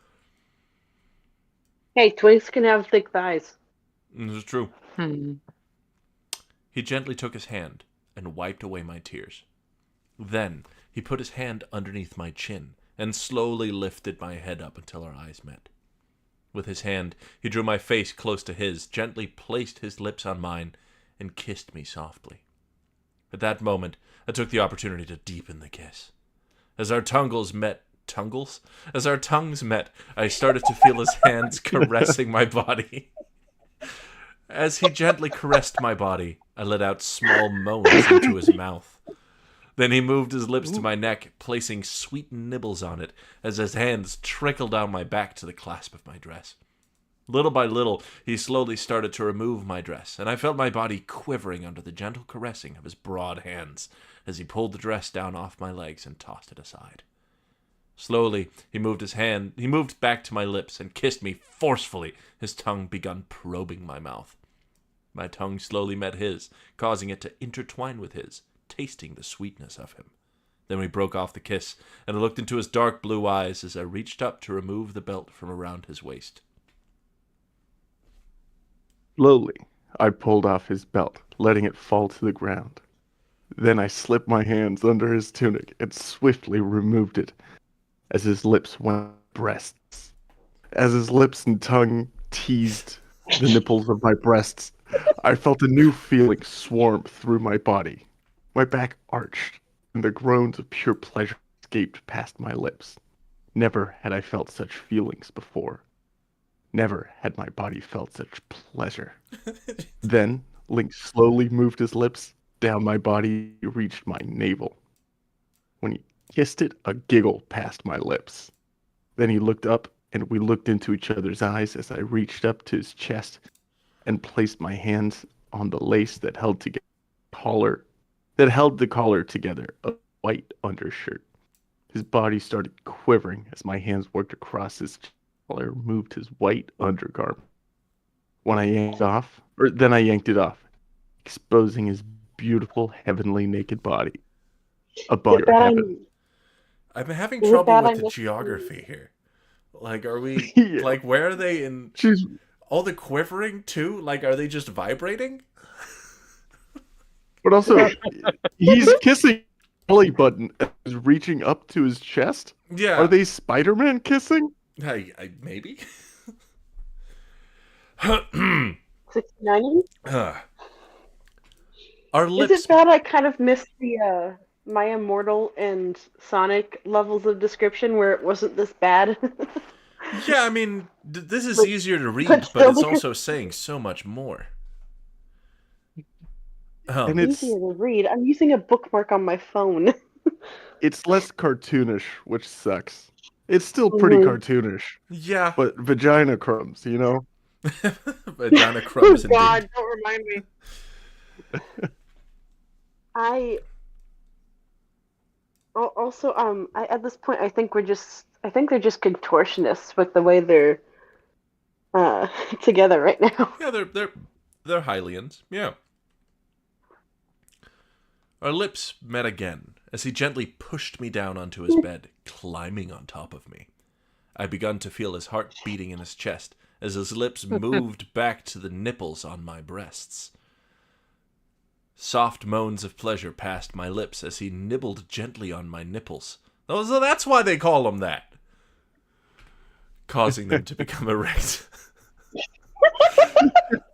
S12: Hey, twinks can have thick thighs.
S2: This is true.
S14: Hmm.
S2: He gently took his hand and wiped away my tears. Then he put his hand underneath my chin and slowly lifted my head up until our eyes met. With his hand, he drew my face close to his, gently placed his lips on mine, and kissed me softly. At that moment, I took the opportunity to deepen the kiss. As our tongues met, I started to feel his hands caressing my body. As he gently caressed my body, I let out small moans into his mouth. Then he moved his lips to my neck, placing sweet nibbles on it as his hands trickled down my back to the clasp of my dress. Little by little, he slowly started to remove my dress, and I felt my body quivering under the gentle caressing of his broad hands as he pulled the dress down off my legs and tossed it aside. Slowly, he moved back to my lips and kissed me forcefully. His tongue began probing my mouth. My tongue slowly met his, causing it to intertwine with his, tasting the sweetness of him. Then we broke off the kiss, and I looked into his dark blue eyes as I reached up to remove the belt from around his waist.
S1: Slowly, I pulled off his belt, letting it fall to the ground. Then I slipped my hands under his tunic and swiftly removed it as his lips went breasts. As his lips and tongue teased the nipples of my breasts, I felt a new feeling swarm through my body. My back arched, and the groans of pure pleasure escaped past my lips. Never had I felt such feelings before. Never had my body felt such pleasure. Then, Link slowly moved his lips down my body, reached my navel. When he kissed it, a giggle passed my lips. Then he looked up, and we looked into each other's eyes as I reached up to his chest and placed my hands on the lace that held the collar together, a white undershirt. His body started quivering as my hands worked across his collar, moved his white undergarment. I yanked it off, exposing his beautiful, heavenly naked body. A body of heaven.
S2: I'm having trouble with the geography here. Like, are we...
S1: Yeah.
S2: Like, where are they in...
S1: She's...
S2: Oh, the quivering, too? Like, are they just vibrating?
S1: But also, he's kissing the belly button and is reaching up to his chest?
S2: Yeah.
S1: Are they Spider-Man kissing?
S2: Maybe?
S12: 69?
S2: Our lips...
S12: Is it bad I kind of missed the Maya Mortal and Sonic levels of description where it wasn't this bad?
S2: Yeah, I mean, this is easier to read,
S12: but
S2: but it's
S12: still-
S2: also saying so much more.
S1: And it's
S12: easier to read. I'm using a bookmark on my phone.
S1: it's less cartoonish, which sucks. It's still pretty cartoonish.
S2: Yeah.
S1: But vagina crumbs, you know?
S2: Vagina crumbs,
S12: Oh God,
S2: indeed.
S12: don't remind me. I at this point I think they're just contortionists with the way they're together right now.
S2: Yeah, they're Hylians. Yeah. Our lips met again as he gently pushed me down onto his bed, climbing on top of me. I begun to feel his heart beating in his chest as his lips moved back to the nipples on my breasts. Soft moans of pleasure passed my lips as he nibbled gently on my nipples. So that's why they call them that. Causing them to become erect.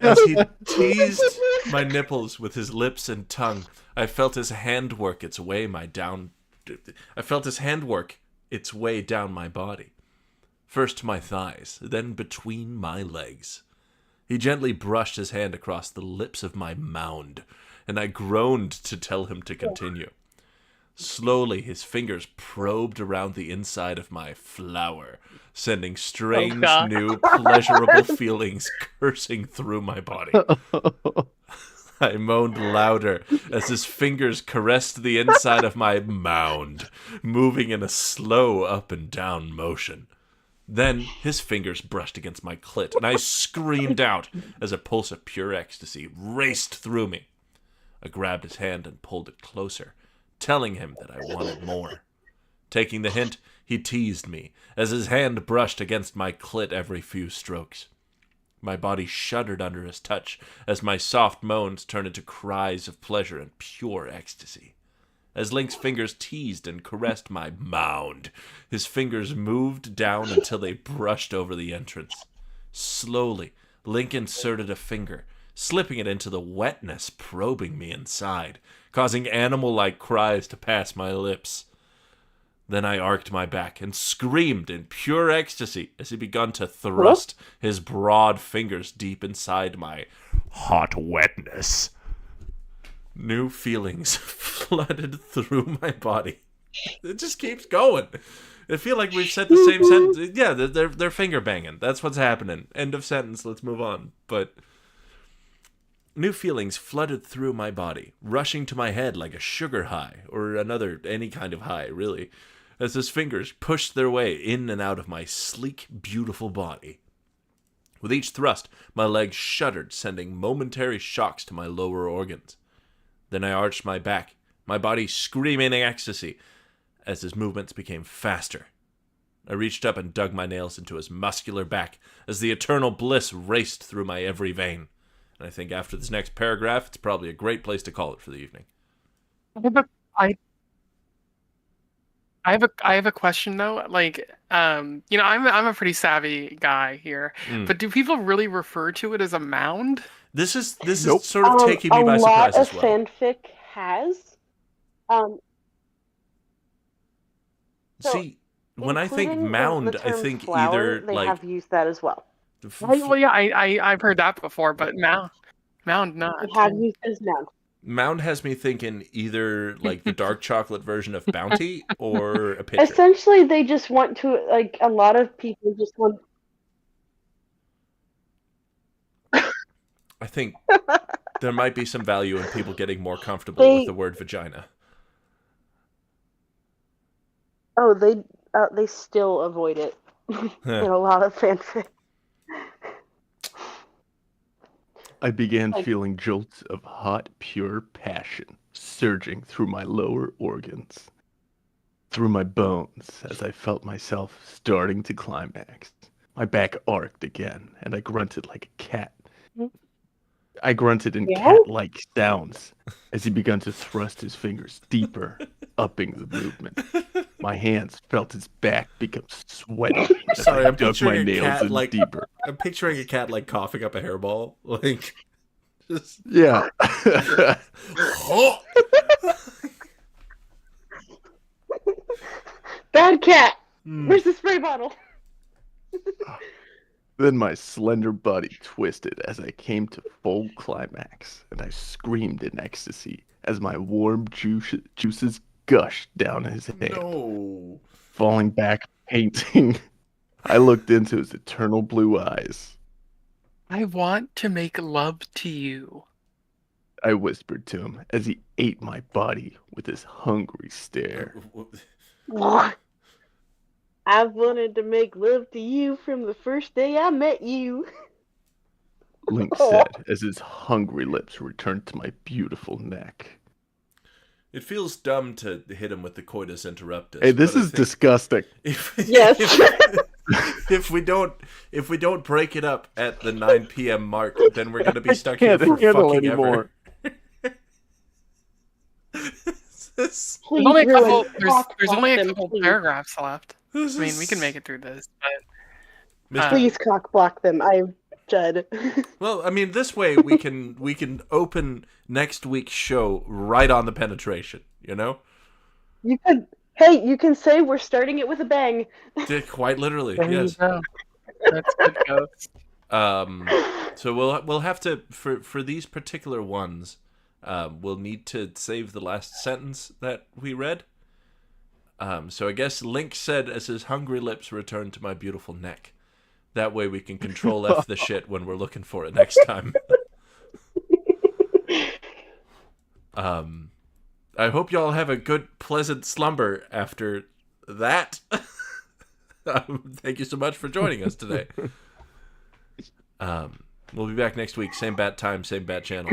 S2: As he teased my nipples with his lips and tongue, I felt his hand work its way down my body. First to my thighs, then between my legs. He gently brushed his hand across the lips of my mound, and I groaned to tell him to continue. Slowly, his fingers probed around the inside of my flower, sending strange,
S14: God.
S2: new, pleasurable feelings coursing through my body. I moaned louder as his fingers caressed the inside of my mound, moving in a slow up and down motion. Then his fingers brushed against my clit, and I screamed out as a pulse of pure ecstasy raced through me. I grabbed his hand and pulled it closer, telling him that I wanted more. Taking the hint, he teased me as his hand brushed against my clit every few strokes. My body shuddered under his touch as my soft moans turned into cries of pleasure and pure ecstasy. As Link's fingers teased and caressed my mound, his fingers moved down until they brushed over the entrance. Slowly, Link inserted a finger, slipping it into the wetness, probing me inside, causing animal-like cries to pass my lips. Then I arched my back and screamed in pure ecstasy as he began to thrust his broad fingers deep inside my hot wetness. New feelings flooded through my body. It just keeps going. I feel like we've said the same sentence. Yeah, they're finger banging. That's what's happening. End of sentence. Let's move on. But new feelings flooded through my body, rushing to my head like a sugar high, or any kind of high, really, as his fingers pushed their way in and out of my sleek, beautiful body. With each thrust, my legs shuddered, sending momentary shocks to my lower organs. Then I arched my back, my body screaming in ecstasy, as his movements became faster. I reached up and dug my nails into his muscular back as the eternal bliss raced through my every vein. And I think after this next paragraph, it's probably a great place to call it for the evening.
S14: I have a question though. Like, I'm a pretty savvy guy here, but do people really refer to it as a mound?
S2: This is sort of taking me by surprise as well.
S12: A lot of fanfic has.
S2: See, when I think mound, I think flower,
S12: they have used that as well.
S14: Well, yeah, I've heard that before, but mound not.
S12: They have used it as mound.
S2: Mound has me thinking either like the dark chocolate version of Bounty or a pitcher.
S12: Essentially, they just want to, like, a lot of people just want...
S2: I think there might be some value in people getting more comfortable with the word vagina.
S12: Oh, they still avoid it in a lot of fanfic.
S1: I began feeling jolts of hot, pure passion surging through my lower organs, through my bones, as I felt myself starting to climax. My back arched again, and I grunted like a cat. I grunted in cat-like sounds as he began to thrust his fingers deeper, upping the movement. My hands felt his back become sweaty as I dug my nails in deeper.
S2: I'm picturing a cat like coughing up a hairball, like just
S1: yeah.
S12: Bad cat. Where's the spray bottle?
S1: Then my slender body twisted as I came to full climax, and I screamed in ecstasy as my warm juices gushed down his hand.
S2: No.
S1: Falling back, painting, I looked into his eternal blue eyes.
S14: I want to make love to you,
S1: I whispered to him as he ate my body with his hungry stare.
S12: I've wanted to make love to you from the first day I met you.
S1: Link said as his hungry lips returned to my beautiful neck.
S2: It feels dumb to hit him with the coitus interruptus.
S1: Hey, this is disgusting.
S12: Yes.
S2: If we don't break it up at the 9 p.m. mark, then we're gonna be stuck here for fucking
S1: anymore.
S14: There's only a couple paragraphs left. I mean, we can make it through this. But,
S12: please cock block them. I'm Judd.
S2: Well, I mean, this way we can open next week's show right on the penetration. You know.
S12: You could. Hey, you can say we're starting it with a bang.
S2: Quite literally,
S14: there
S2: yes.
S14: You go. That's good ghost.
S2: So we'll have to for these particular ones. we'll need to save the last sentence that we read. So I guess Link said as his hungry lips returned to my beautiful neck. That way we can control F the shit when we're looking for it next time. I hope y'all have a good, pleasant slumber after that. Thank you so much for joining us today. We'll be back next week. Same bat time, same bat channel.